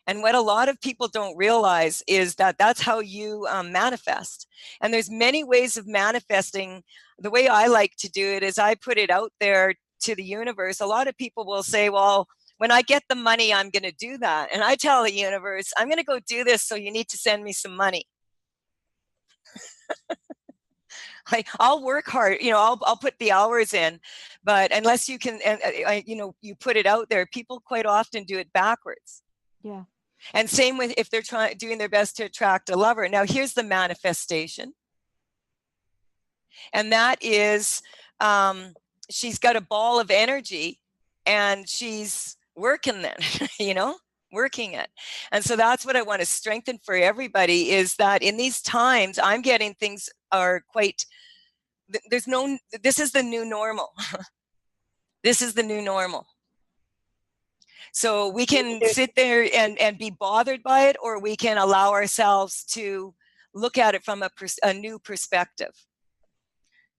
And what a lot of people don't realize is that that's how you manifest. And there's many ways of manifesting. The way I like to do it is I put it out there to the universe. A lot of people will say, well, when I get the money, I'm going to do that. And I tell the universe, I'm going to go do this, so you need to send me some money. I'll work hard, you know, I'll put the hours in, but unless you can, you know, you put it out there, people quite often do it backwards. Yeah. And same with if they're doing their best to attract a lover. Now here's the manifestation. And that is, she's got a ball of energy and she's working then, you know, working it. And so that's what I want to strengthen for everybody, is that in these times, I'm getting things are quite, this is the new normal. This is the new normal. So we can sit there and be bothered by it, or we can allow ourselves to look at it from a new perspective.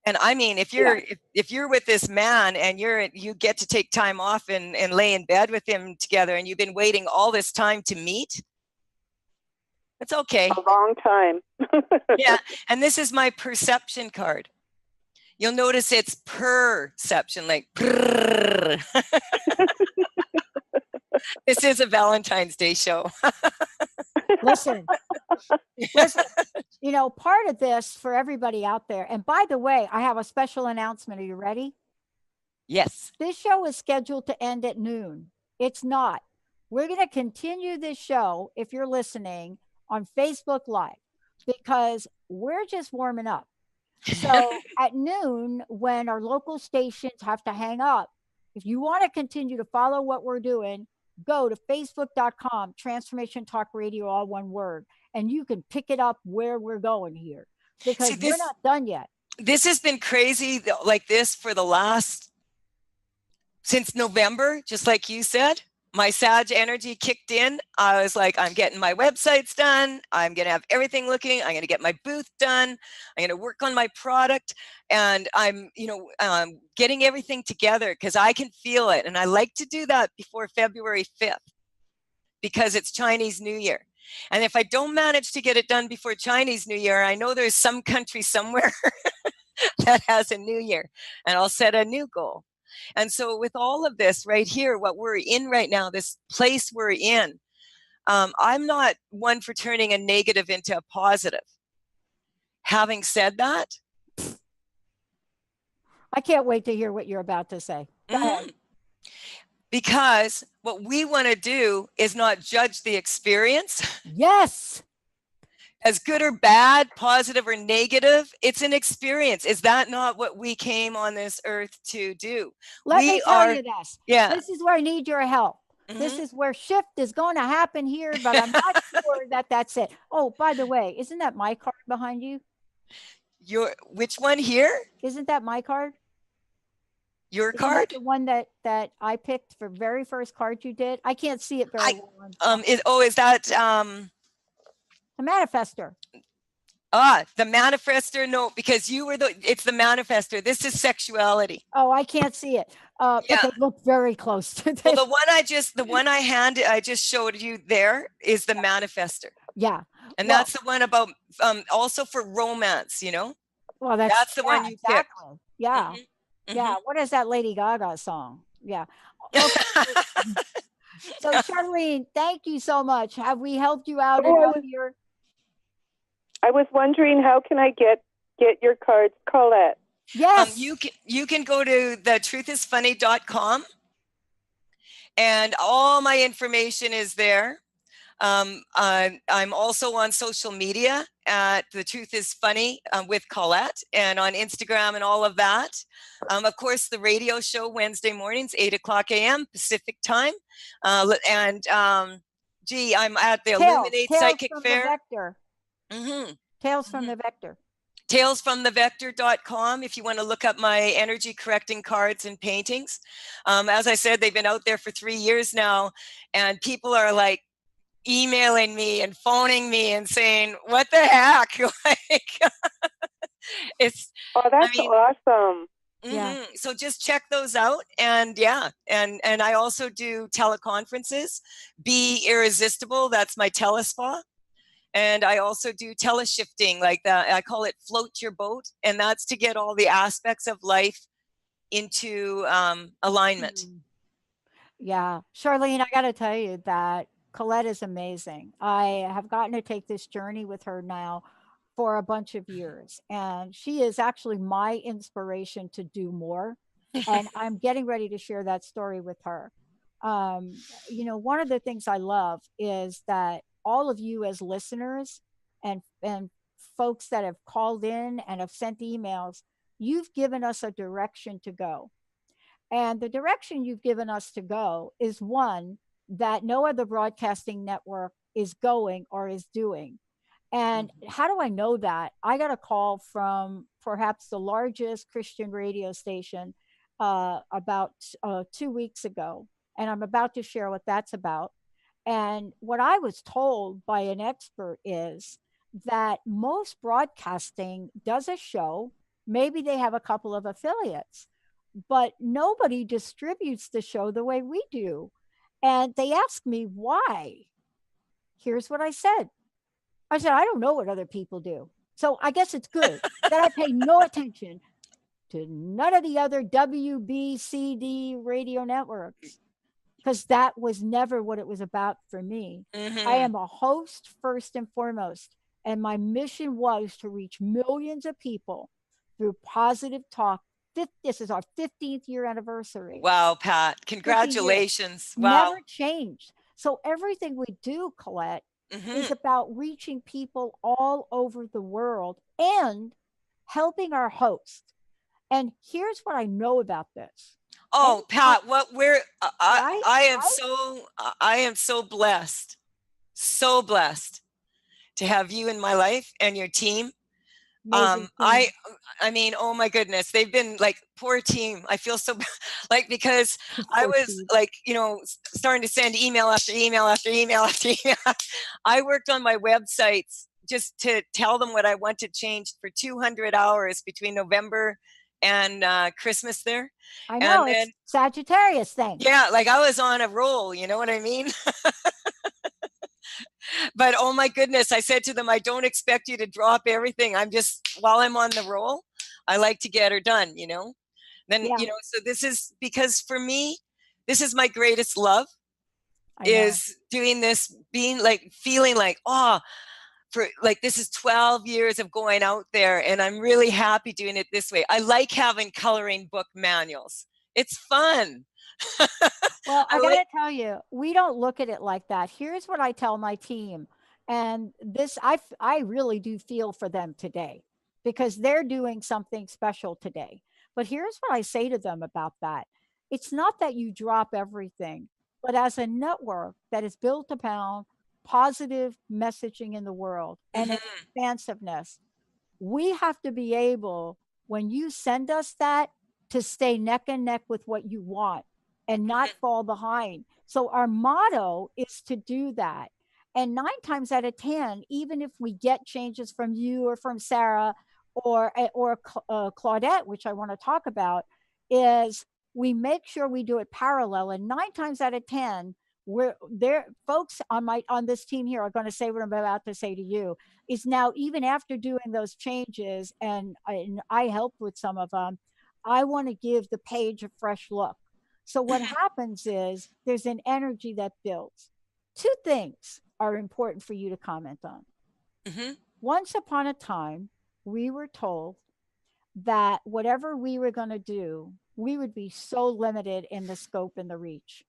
And I mean, if you're with this man and you get to take time off and lay in bed with him together, and you've been waiting all this time to meet, it's okay. A long time. Yeah. And this is my perception card. You'll notice it's perception, like This is a Valentine's Day show. Listen, you know, part of this for everybody out there. And by the way, I have a special announcement. Are you ready? Yes. This show is scheduled to end at noon. It's not. We're going to continue this show, if you're listening, on Facebook Live, because we're just warming up. So at noon, when our local stations have to hang up, if you want to continue to follow what we're doing, go to facebook.com, Transformation Talk Radio, all one word, and you can pick it up where we're going here, because we're not done yet. This has been crazy like this for since November, just like you said. My Sag energy kicked in. I was like, I'm getting my websites done. I'm going to have everything looking. I'm going to get my booth done. I'm going to work on my product. And I'm, getting everything together because I can feel it. And I like to do that before February 5th because it's Chinese New Year. And if I don't manage to get it done before Chinese New Year, I know there's some country somewhere that has a new year, and I'll set a new goal. And so with all of this right here, what we're in right now, this place we're in, I'm not one for turning a negative into a positive. Having said that, I can't wait to hear what you're about to say. Go ahead. Because what we want to do is not judge the experience. Yes. As good or bad, positive or negative, it's an experience. Is that not what we came on this earth to do? Let me tell you this. Yeah. This is where I need your help. This is where shift is going to happen here, but I'm not sure that that's it. Oh, by the way, isn't that my card behind you? Which one here? Isn't that my card? Your card? The one that I picked for very first card you did. I can't see it very well. Is that the manifester? The manifester? No, because it's the manifester. This is sexuality. Oh, I can't see it. But they look very close to this. Well, the one I just showed you there is the manifester. Yeah. And that's the one about also for romance, you know? Well, that's the one you picked. Yeah. Yeah. What is that Lady Gaga song? Yeah. Okay. So Charlene, thank you so much. Have we helped you out here? I was wondering, how can I get your cards, Colette? Yes. You can go to thetruthisfunny.com, and all my information is there. I'm also on social media at The Truth is Funny with Colette, and on Instagram and all of that. Of course, the radio show Wednesday mornings, 8:00 a.m. Pacific time. I'm at the Illuminate Psychic Fair. Tales from the Vector. Talesfromthevector.com if you want to look up my energy correcting cards and paintings. As I said, they've been out there for 3 years now, and people are like emailing me and phoning me and saying, what the heck? That's awesome. Yeah. So just check those out. And and I also do teleconferences. Be Irresistible, that's my telespa. And I also do teleshifting, like that. I call it float your boat. And that's to get all the aspects of life into alignment. Yeah. Charlene, I got to tell you that Colette is amazing. I have gotten to take this journey with her now for a bunch of years. And she is actually my inspiration to do more. And I'm getting ready to share that story with her. One of the things I love is that all of you as listeners and folks that have called in and have sent emails, you've given us a direction to go. And the direction you've given us to go is one that no other broadcasting network is going or is doing. And how do I know that? I got a call from perhaps the largest Christian radio station about 2 weeks ago. And I'm about to share what that's about. And what I was told by an expert is that most broadcasting does a show. Maybe they have a couple of affiliates, but nobody distributes the show the way we do. And they asked me why. Here's what I said. I said, I don't know what other people do. So I guess it's good that I pay no attention to none of the other WBCD radio networks, because that was never what it was about for me. I am a host first and foremost. And my mission was to reach millions of people through positive talk. This is our 15th year anniversary. Wow, Pat, congratulations. Wow. Never changed. So everything we do, Colette, is about reaching people all over the world and helping our host. And here's what I know about this. Oh, Pat, I am so blessed to have you in my life and your team. I mean, oh my goodness, they've been like, poor team. I feel so like, because I was like, starting to send email after email after email after email. I worked on my websites just to tell them what I wanted changed for 200 hours between November and Christmas there. I know, and it's Sagittarius thing. Yeah, like I was on a roll, you know what I mean? But oh my goodness, I said to them, I don't expect you to drop everything. While I'm on the roll, I like to get her done, Then, so this is, because for me, this is my greatest love, is doing this, feeling like, this is 12 years of going out there, and I'm really happy doing it this way. I like having coloring book manuals. It's fun. Well, Well, I gotta tell you, we don't look at it like that. Here's what I tell my team, and this I really do feel for them today because they're doing something special today. But here's what I say to them about that. It's not that you drop everything, but as a network that is built upon positive messaging in the world and expansiveness, we have to be able, when you send us that, to stay neck and neck with what you want and not fall behind. So our motto is to do that. And 9 times out of 10, even if we get changes from you or from Sarah or Claudette, which I want to talk about, is we make sure we do it parallel. And 9 times out of 10, we're there. Folks on this team here are going to say what I'm about to say to you. Is now, even after doing those changes, and I helped with some of them, I want to give the page a fresh look. So what happens is there's an energy that builds. 2 things are important for you to comment on. Once upon a time, we were told that whatever we were going to do, we would be so limited in the scope and the reach.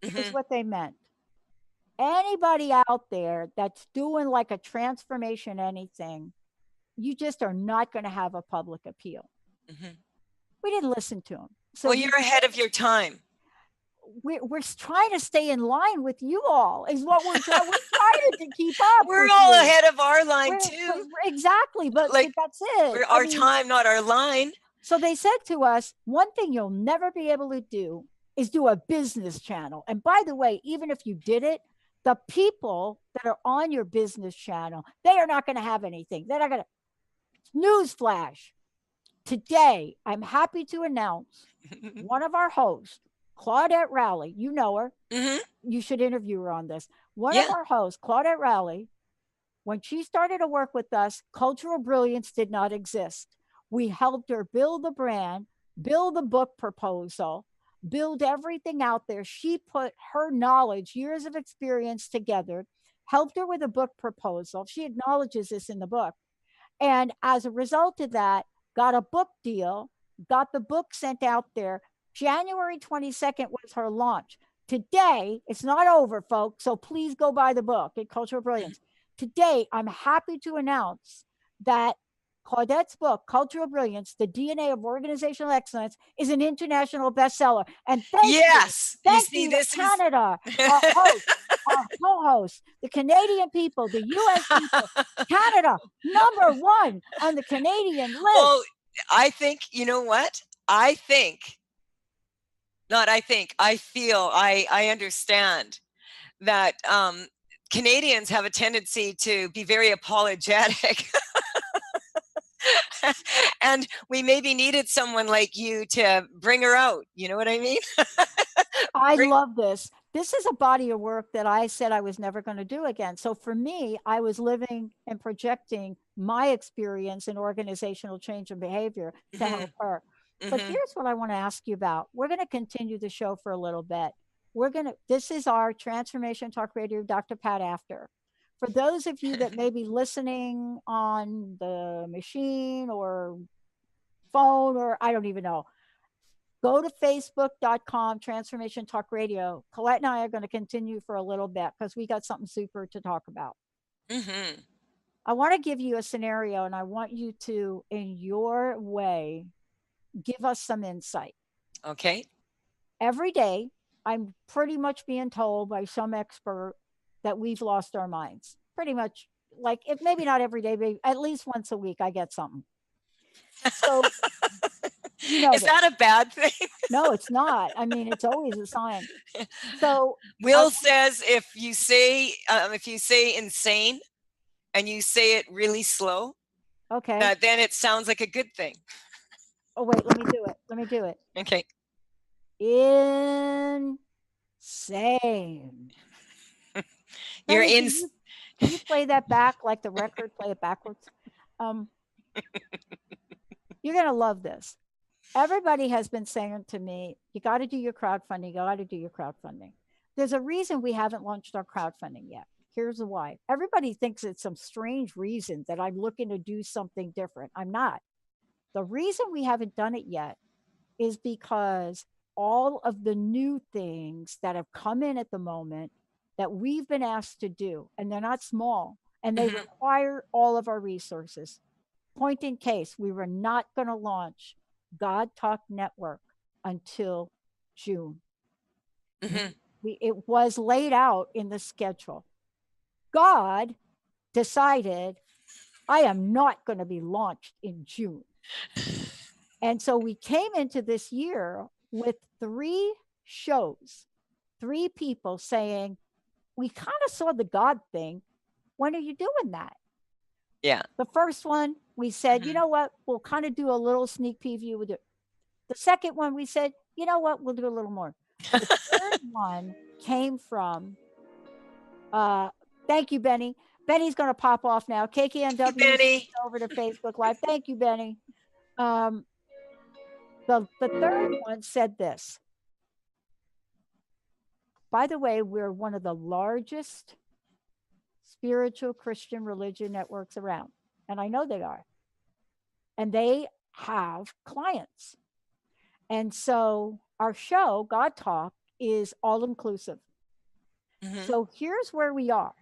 Here's what they meant. Anybody out there that's doing like a transformation, anything, you just are not going to have a public appeal. We didn't listen to them. So well, you're ahead of your time. We're trying to stay in line with you all, is what we're trying to keep up. We're all ahead of our line too. Exactly, but like, that's it. We're our time, not our line. So they said to us, one thing you'll never be able to do is do a business channel. And by the way, even if you did it, the people that are on your business channel, they are not going to have anything. They're not going to. Newsflash. Today, I'm happy to announce one of our hosts, Claudette Rowley. You know her. You should interview her on this. One of our hosts, Claudette Rowley, when she started to work with us, Cultural Brilliance did not exist. We helped her build the brand, build the book proposal, build everything out there. She put her knowledge, years of experience together, helped her with a book proposal. She acknowledges this in the book. And as a result of that, got a book deal, got the book sent out there. January 22nd was her launch. Today, it's not over, folks, so please go buy the book at Cultural Brilliance. Today, I'm happy to announce that Claudette's book, Cultural Brilliance, The DNA of Organizational Excellence, is an international bestseller. And thank you, Canada, our host, our co-host, the Canadian people, the U.S. people, Canada, #1 on the Canadian list. Well, I think, you know what? I feel, I understand that Canadians have a tendency to be very apologetic. And we maybe needed someone like you to bring her out. You know what I mean? I love this. This is a body of work that I said I was never going to do again. So for me, I was living and projecting my experience in organizational change and behavior to help her. But here's what I want to ask you about. We're going to continue the show for a little bit. This is our Transformation Talk Radio, Dr. Pat After. For those of you that may be listening on the machine or phone, or I don't even know, go to facebook.com, Transformation Talk Radio. Colette and I are going to continue for a little bit because we got something super to talk about. I want to give you a scenario, and I want you to, in your way, give us some insight. Okay. Every day, I'm pretty much being told by some expert that we've lost our minds. Pretty much, like, if maybe not every day, but at least once a week, I get something. So, is that a bad thing? No, it's not. I mean, it's always a sign. So Will says if you say insane and you say it really slow, okay, then it sounds like a good thing. Oh wait, let me do it. Okay. Insane. You're Can you play that back like the record? Play it backwards. You're gonna love this. Everybody has been saying to me, "You got to do your crowdfunding. You got to do your crowdfunding." There's a reason we haven't launched our crowdfunding yet. Here's the why. Everybody thinks it's some strange reason that I'm looking to do something different. I'm not. The reason we haven't done it yet is because all of the new things that have come in at the moment that we've been asked to do, and they're not small, and they require all of our resources. Point in case, we were not going to launch God Talk Network until June. It was laid out in the schedule. God decided, I am not going to be launched in June. And so we came into this year with 3 shows, 3 people saying, we kind of saw the God thing. When are you doing that? Yeah. The first one, we said, you know what? We'll kind of do a little sneak preview. We'll do it. The second one, we said, you know what? We'll do a little more. The third one came from, thank you, Benny. Benny's going to pop off now. KKNW Benny. over to Facebook Live. Thank you, Benny. The third one said this. By the way, we're one of the largest spiritual Christian religion networks around. And I know they are. And they have clients. And so our show, God Talk, is all inclusive. So here's where we are.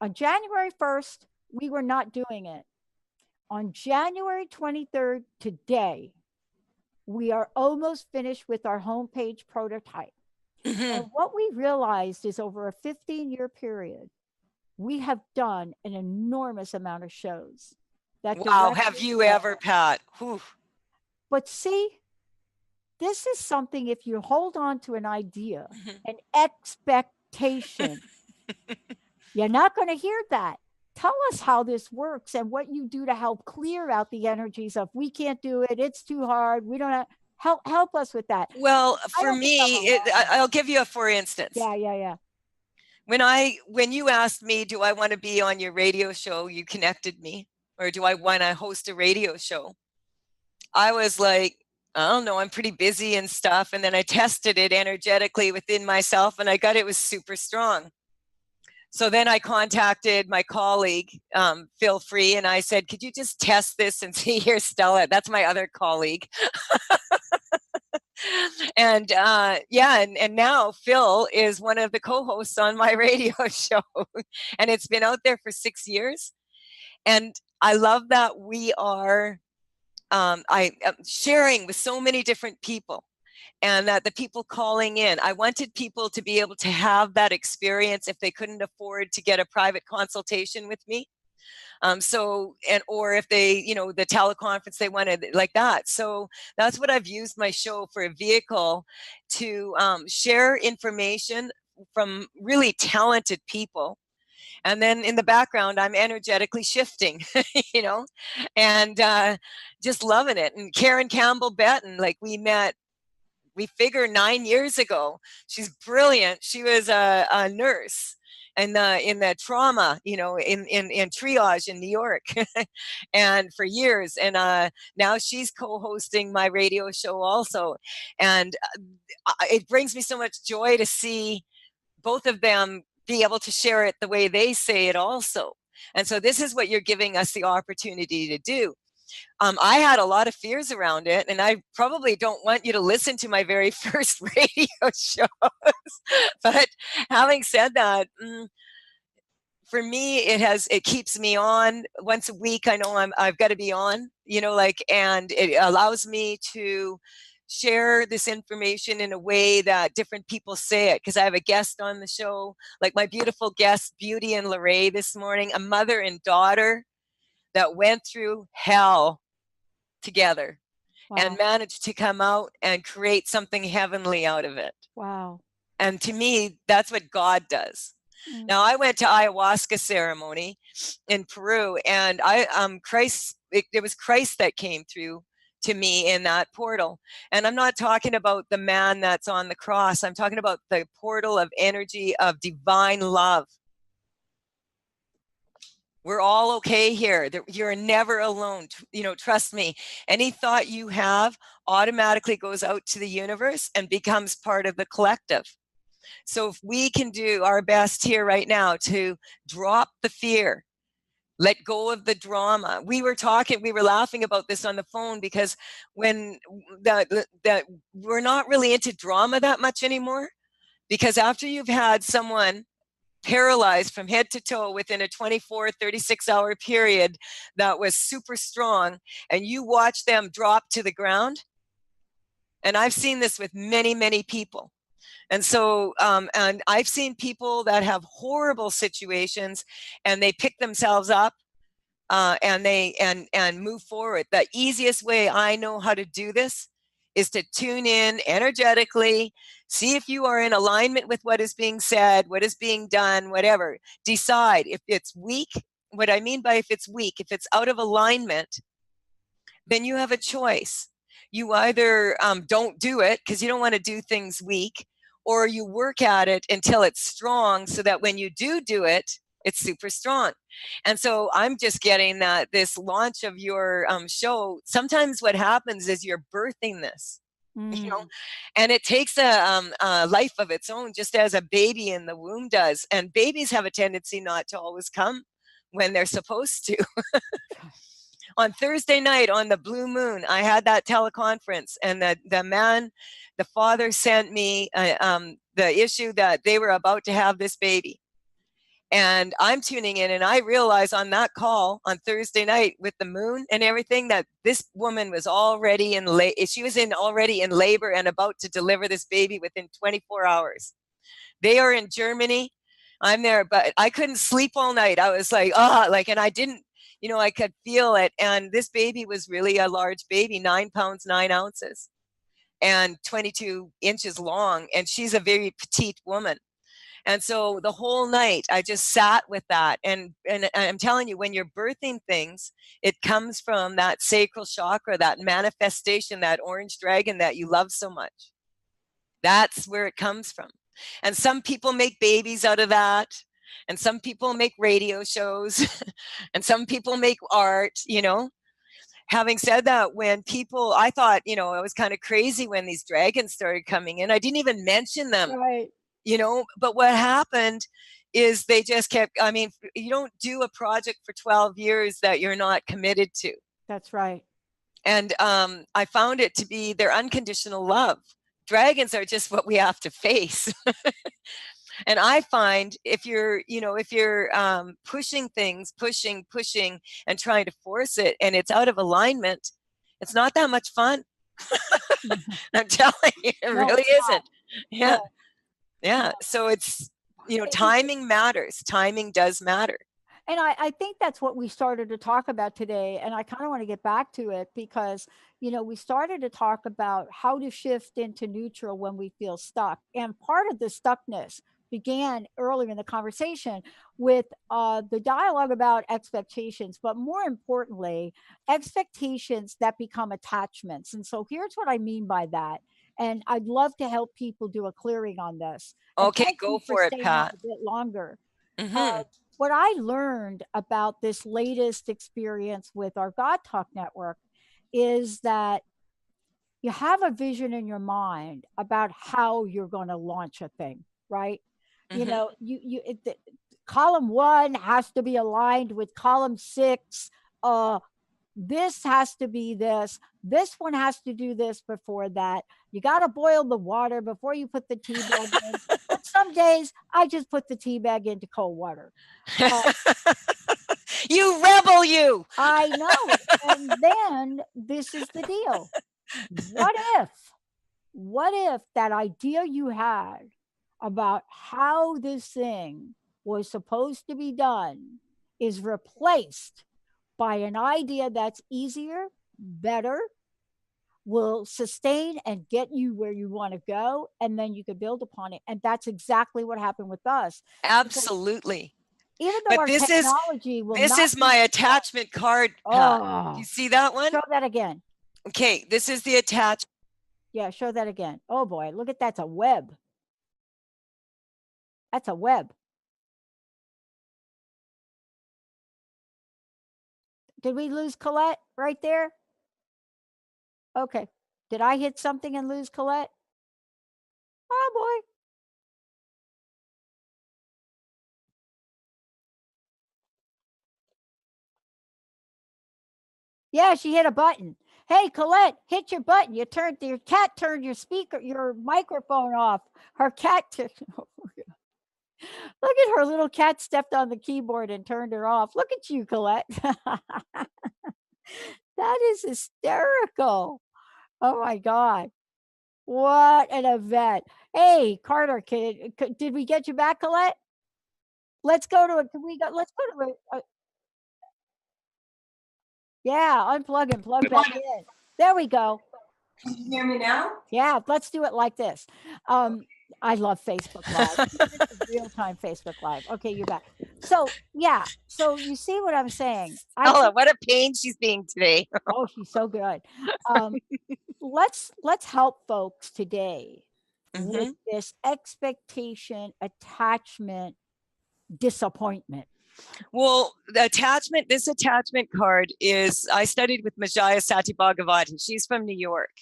On January 1st, we were not doing it. On January 23rd, today, we are almost finished with our homepage prototype. And what we realized is over a 15-year period, we have done an enormous amount of shows. Wow, have you ever, Pat? Whew. But see, this is something, if you hold on to an idea, an expectation, you're not going to hear that. Tell us how this works and what you do to help clear out the energies of, we can't do it, it's too hard, we don't have, help us with that. Well, for me, I'll give you a for instance. Yeah. When you asked me, do I want to be on your radio show, you connected me, or do I want to host a radio show? I was like, I don't know, I'm pretty busy and stuff. And then I tested it energetically within myself and I got it was super strong. So then I contacted my colleague, Phil Free, and I said, could you just test this and see here, Stella? That's my other colleague. And and now Phil is one of the co-hosts on my radio show. And it's been out there for 6 years. And I love that we are sharing with so many different people, and that the people calling in, I wanted people to be able to have that experience if they couldn't afford to get a private consultation with me. Or if they, the teleconference they wanted like that. So that's what I've used my show for, a vehicle to share information from really talented people. And then in the background, I'm energetically shifting, and just loving it. And Karen Campbell Benton, like we figure 9 years ago. She's brilliant. She was a nurse in the trauma, in triage in New York, and for years. And now she's co-hosting my radio show also. And it brings me so much joy to see both of them be able to share it the way they say it also. And so this is what you're giving us the opportunity to do. I had a lot of fears around it, and I probably don't want you to listen to my very first radio shows. But having said that, for me, it keeps me on once a week. I know I've got to be on, and it allows me to share this information in a way that different people say it. Because I have a guest on the show, like my beautiful guest, Beauty and Lorraine this morning, a mother and daughter that went through hell together. Wow. And managed to come out and create something heavenly out of it. Wow. And to me, that's what God does. Now, I went to ayahuasca ceremony in Peru, and it was Christ that came through to me in that portal. And I'm not talking about the man that's on the cross. I'm talking about the portal of energy of divine love. We're all okay here. You're never alone. Trust me. Any thought you have automatically goes out to the universe and becomes part of the collective. So if we can do our best here right now to drop the fear, Let go of the drama. We were laughing about this on the phone, because when that we're not really into drama that much anymore, because after you've had someone paralyzed from head to toe within a 24, 36-hour period that was super strong, and you watch them drop to the ground, and I've seen this with many, many people. And so, and I've seen people that have horrible situations, and they pick themselves up, and they and move forward. The easiest way I know how to do this is to tune in energetically, see if you are in alignment with what is being said, what is being done, whatever. Decide if it's weak. What I mean by if it's weak, if it's out of alignment, then you have a choice. You either don't do it because you don't want to do things weak, or you work at it until it's strong, so that when you do it, it's super strong. And so I'm just getting that this launch of your show, sometimes what happens is you're birthing this, you know, and it takes a life of its own, just as a baby in the womb does. And babies have a tendency not to always come when they're supposed to. On Thursday night, on the blue moon, I had that teleconference, and the father sent me the issue that they were about to have this baby. And I'm tuning in, and I realized on that call on Thursday night with the moon and everything, that this woman was already already in labor and about to deliver this baby within 24 hours. They are in Germany. I'm there, but I couldn't sleep all night. I was like, and I didn't, I could feel it. And this baby was really a large baby, 9 pounds, 9 ounces, and 22 inches long. And she's a very petite woman. And so the whole night I just sat with that. And I'm telling you, when you're birthing things, it comes from that sacral chakra, that manifestation, that orange dragon that you love so much. That's where it comes from. And some people make babies out of that. And some people make radio shows. And some people make art, Having said that, when people, I thought, it was kind of crazy when these dragons started coming in. I didn't even mention them. Right. But what happened is they just kept, you don't do a project for 12 years that you're not committed to. That's right. And I found it to be their unconditional love. Dragons are just what we have to face. And I find if you're pushing things, pushing, and trying to force it, and it's out of alignment, it's not that much fun. I'm telling you, it really isn't. Yeah. No. Yeah. So it's, timing matters. Timing does matter. And I think that's what we started to talk about today. And I kind of want to get back to it because, we started to talk about how to shift into neutral when we feel stuck. And part of the stuckness began earlier in the conversation with the dialogue about expectations, but more importantly, expectations that become attachments. And so here's what I mean by that. And I'd love to help people do a clearing on this. Okay, go for it, Pat. A bit longer. Mm-hmm. What I learned about this latest experience with our God Talk network is that you have a vision in your mind about how you're going to launch a thing, right? Mm-hmm. Column 1 has to be aligned with column 6. This has to be this. This one has to do this before that. You got to boil the water before you put the tea bag in. But some days I just put the tea bag into cold water. You rebel, you. I know. And then this is the deal. What if that idea you had about how this thing was supposed to be done is replaced by an idea that's easier, better, will sustain and get you where you want to go, and then you can build upon it. And that's exactly what happened with us. Absolutely. Even though our technology will this is my attachment card. Do you see that one? Show that again. Okay, this is the attachment. Yeah, show that again. Oh boy, look at that. It's a web. That's a web. Did we lose Colette right there? Okay. Did I hit something and lose Colette? Oh boy. Yeah, she hit a button. Hey, Colette, hit your button. Your cat turned your microphone off. Her cat, look at her little cat stepped on the keyboard and turned her off. Look at you, Colette. That is hysterical. Oh my God. What an event. Hey, Carter, did we get you back, Colette? Let's go to it. Let's go to it. Yeah, unplug and plug back in. There we go. Can you hear me now? Yeah, let's do it like this. I love Facebook Live. Real-time Facebook Live. Okay, you're back. So, yeah. So you see what I'm saying? Ella, what a pain she's being today. Oh, she's so good. Let's help folks today with this expectation, attachment, disappointment. Well, this attachment card is, I studied with Majaya Satibhagavati. She's from New York.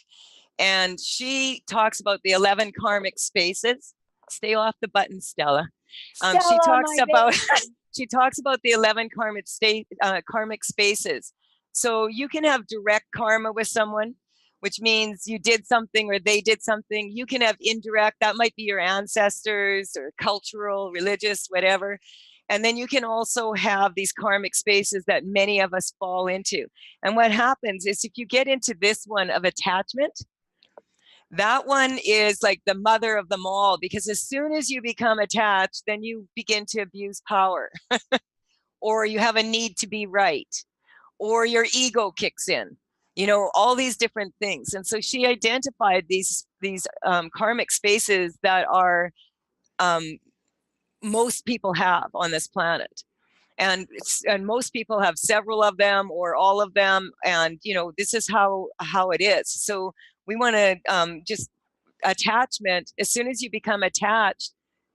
And she talks about the 11 karmic spaces. Stay off the button, Stella. She talks about the 11 karmic spaces. So you can have direct karma with someone, which means you did something or they did something. You can have indirect, that might be your ancestors or cultural, religious, whatever. And then you can also have these karmic spaces that many of us fall into. And what happens is if you get into this one of attachment, that one is like the mother of them all, because as soon as you become attached, then you begin to abuse power or you have a need to be right, or your ego kicks in, all these different things. And so she identified these karmic spaces that are most people have on this planet. And most people have several of them or all of them. And, this is how it is. So we want to just attachment. As soon as you become attached,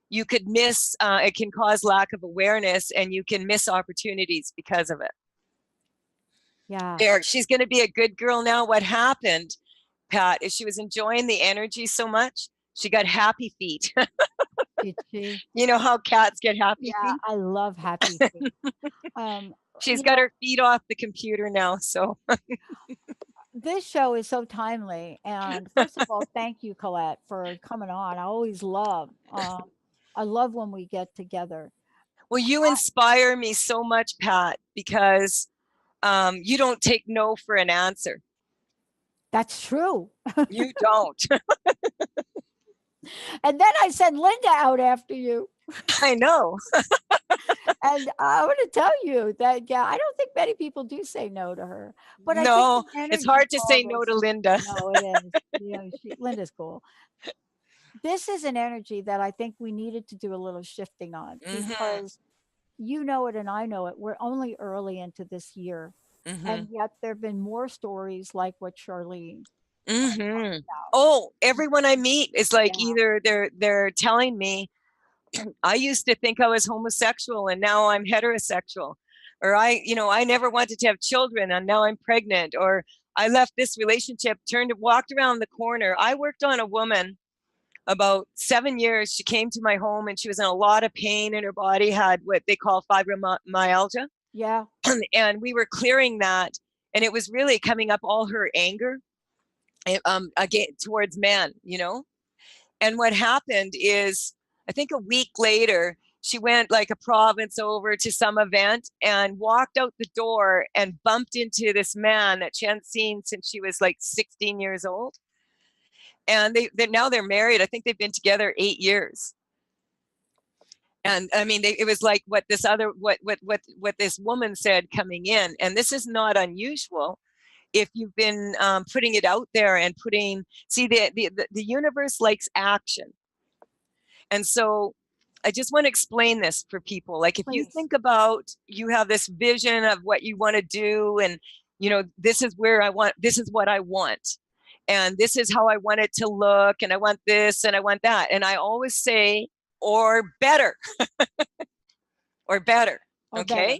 you could miss, it can cause lack of awareness and you can miss opportunities because of it. Yeah. There, she's going to be a good girl now. What happened, Pat, is she was enjoying the energy so much, she got happy feet. Did she? You know how cats get happy feet? I love happy feet. She's got her feet off the computer now, so. This show is so timely. And first of all, thank you, Colette, for coming on. I always love, I love when we get together. Well, you inspire me so much, Pat, because you don't take no for an answer. That's true. You don't. And then I send Linda out after you. I know. And I want to tell you that, I don't think many people do say no to her. But no, I think it's hard to say no to Linda. No, it is. Linda's cool. This is an energy that I think we needed to do a little shifting on, because you know it and I know it. We're only early into this year. And yet there have been more stories like what Charlene. Oh, everyone I meet is like, either they're telling me, I used to think I was homosexual and now I'm heterosexual, or I never wanted to have children and now I'm pregnant, or I left this relationship, walked around the corner. I worked on a woman about 7 years. She came to my home and she was in a lot of pain in her body, had what they call fibromyalgia. Yeah. And we were clearing that, and it was really coming up all her anger again towards men, And what happened is, I think a week later, she went like a province over to some event and walked out the door and bumped into this man that she hadn't seen since she was like 16 years old. And now they're married. I think they've been together 8 years. And I mean, it was like what this woman said coming in. And this is not unusual if you've been putting it out there and the universe likes action. And so I just want to explain this for people. Like, if you think about, you have this vision of what you want to do, and, this is what I want. And this is how I want it to look. And I want this and I want that. And I always say, or better, or better. Okay. Better.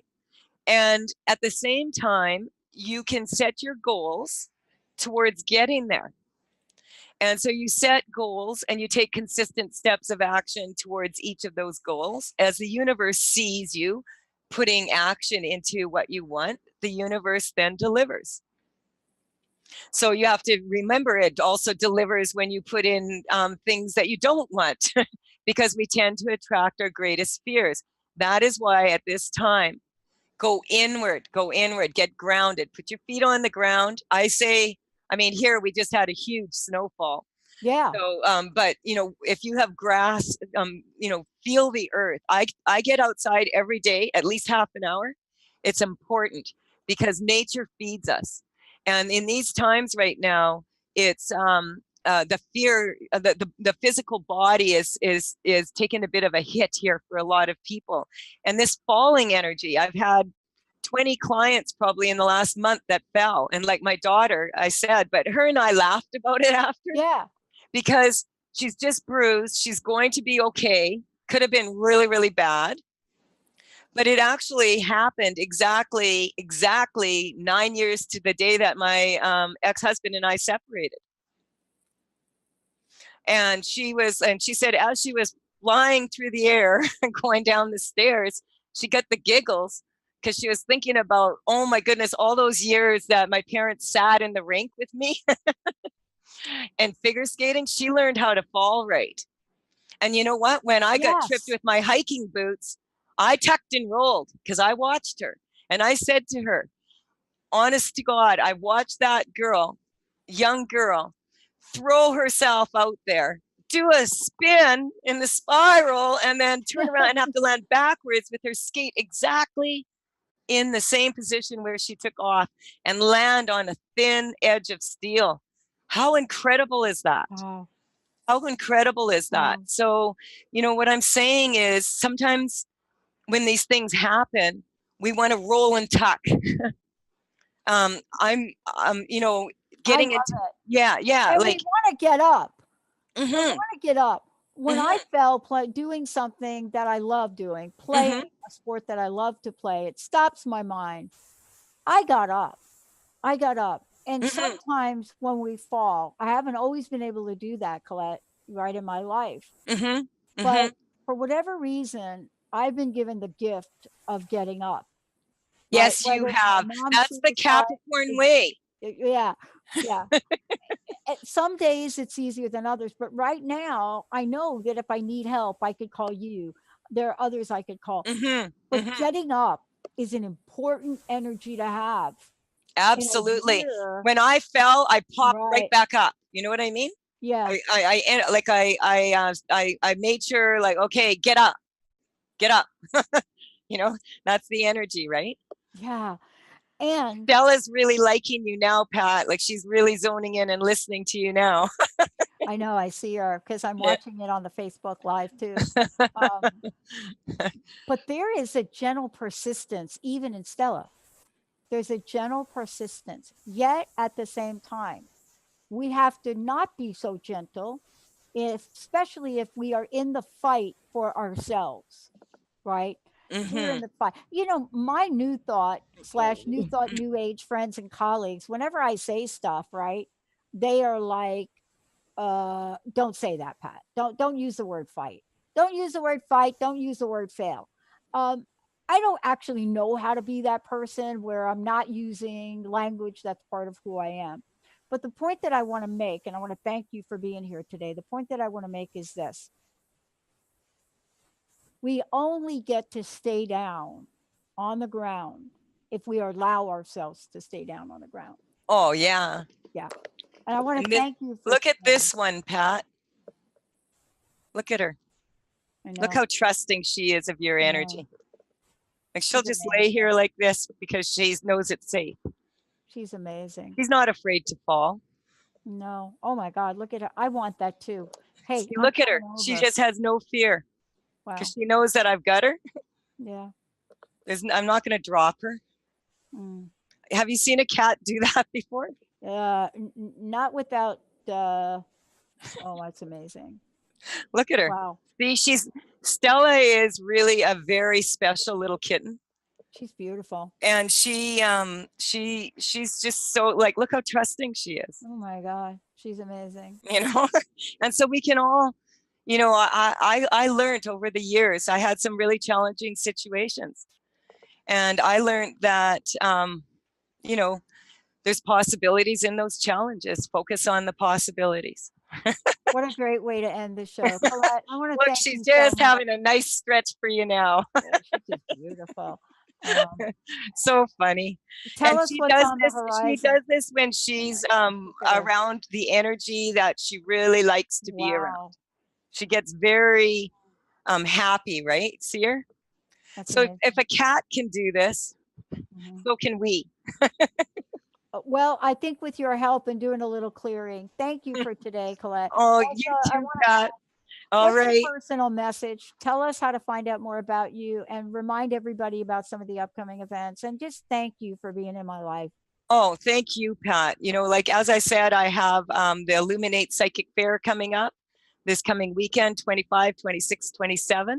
And at the same time, you can set your goals towards getting there. And so you set goals and you take consistent steps of action towards each of those goals. As the universe sees you putting action into what you want, the universe then delivers. So you have to remember, it also delivers when you put in things that you don't want, because we tend to attract our greatest fears. That is why at this time, go inward, get grounded, put your feet on the ground. Here we just had a huge snowfall. Yeah. So, but if you have grass, feel the earth. I get outside every day, at least half an hour. It's important because nature feeds us. And in these times right now, it's the fear, the physical body is taking a bit of a hit here for a lot of people. And this falling energy, I've had 20 clients probably in the last month that fell. And like my daughter, I said, but her and I laughed about it after. Yeah. Because she's just bruised. She's going to be okay. Could have been really, really bad. But it actually happened exactly 9 years to the day that my ex-husband and I separated. And she said, as she was flying through the air and going down the stairs, she got the giggles because she was thinking about, oh my goodness, all those years that my parents sat in the rink with me and figure skating. She learned how to fall right. And you know what? When I got tripped with my hiking boots, I tucked and rolled because I watched her. And I said to her, honest to God, I watched that girl, young girl, throw herself out there, do a spin in the spiral, and then turn around and have to land backwards with her skate exactly in the same position where she took off and land on a thin edge of steel. How incredible is that? Wow. How incredible is that? Wow. So, what I'm saying is sometimes when these things happen, we want to roll and tuck. I'm getting into it. Yeah. And we want to get up. Mm-hmm. We want to get up. When I fell doing something that I love doing, playing a sport that I love to play, it stops my mind. I got up. And sometimes when we fall, I haven't always been able to do that, Colette, right in my life. But for whatever reason, I've been given the gift of getting up. Yes, you have. That's the Capricorn way. Yeah. Some days it's easier than others, but right now I know that if I need help, I could call you. There are others I could call. But getting up is an important energy to have. Absolutely. When I fell, I popped right back up. You know what I mean? Yeah. I made sure, like, okay, get up. That's the energy, right? Yeah. And Bella's really liking you now, Pat. Like, she's really zoning in and listening to you now. I know, I see her because I'm watching it on the Facebook Live too. But there is a gentle persistence, even in Stella. There's a gentle persistence. Yet at the same time, we have to not be so gentle, especially if we are in the fight for ourselves, right? We're in the fight. My new thought, new age friends and colleagues, whenever I say stuff, right, they are like, don't say that, Pat. Don't use the word fight. Don't use the word fight. Don't use the word fail. I don't actually know how to be that person where I'm not using language that's part of who I am. But the point that I want to make, and I want to thank you for being here today, the point that I want to make is this. We only get to stay down on the ground if we allow ourselves to stay down on the ground. Oh, yeah. Yeah. And I want to thank you. Look at this one, Pat. Look at her. Look how trusting she is of your energy. Like, she'll just lay here like this because she knows it's safe. She's amazing. She's not afraid to fall. No. Oh my God. Look at her. I want that too. Hey, see, look at her. She just has no fear. Wow. Because she knows that I've got her. Yeah. I'm not going to drop her. Have you seen a cat do that before? Not without. Oh, that's amazing. Look at her. Wow. See, Stella is really a very special little kitten. She's beautiful. And she's just so, like, look how trusting she is. Oh my God. She's amazing. And so we can all, I learned over the years, I had some really challenging situations. And I learned that you know, there's possibilities in those challenges. Focus on the possibilities. What a great way to end the show. Colette, I want to Look, thank she's you so just much. having a nice stretch for you now. She's just beautiful. So funny. Tell And us she what's does on the this. She horizon. does this when she's around the energy that she really likes to be around. She gets very happy, right? See her? That's so amazing. if a cat can do this, so can we. Well, I think with your help and doing a little clearing. Thank you for today, Colette. Oh, Also, you I too, wanna Pat. All what's right. your personal message? Tell us how to find out more about you and remind everybody about some of the upcoming events. And just thank you for being in my life. Oh, thank you, Pat. You know, like as I said, I have the Illuminate Psychic Fair coming up this coming weekend, 25, 26, 27.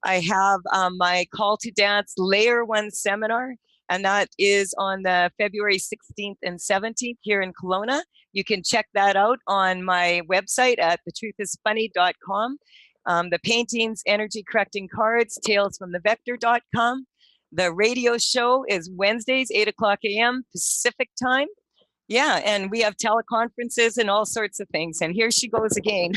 I have my Call to Dance Layer 1 seminar, and that is on the February 16th and 17th here in Kelowna. You can check that out on my website at thetruthisfunny.com. The paintings, energy correcting cards, talesfromthevector.com. The radio show is Wednesdays, 8 o'clock a.m. Pacific time. Yeah, and we have teleconferences and all sorts of things. And here she goes again.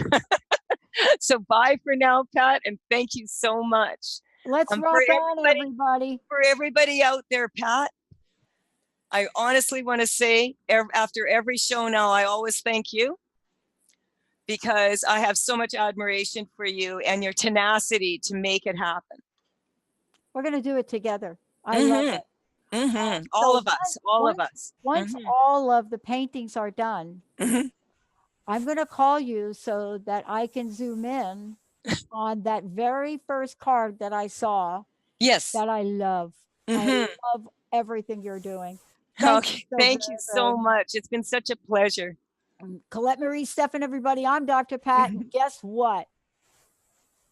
So bye for now, Pat, and thank you so much. Let's rock on, everybody. For everybody out there, Pat, I honestly want to say after every show now, I always thank you because I have so much admiration for you and your tenacity to make it happen. We're going to do it together. I love it. All of us. Once all of the paintings are done, I'm going to call you so that I can zoom in on that very first card that I saw. Yes. That I love. I love everything you're doing. Thank you so much. It's been such a pleasure. Colette Marie Stephan, everybody. I'm Dr. Pat. And guess what?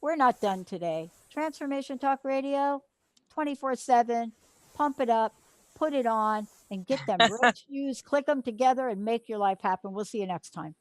We're not done today. Transformation Talk Radio, 24/7. Pump it up, put it on, and get them rich views. Click them together and make your life happen. We'll see you next time.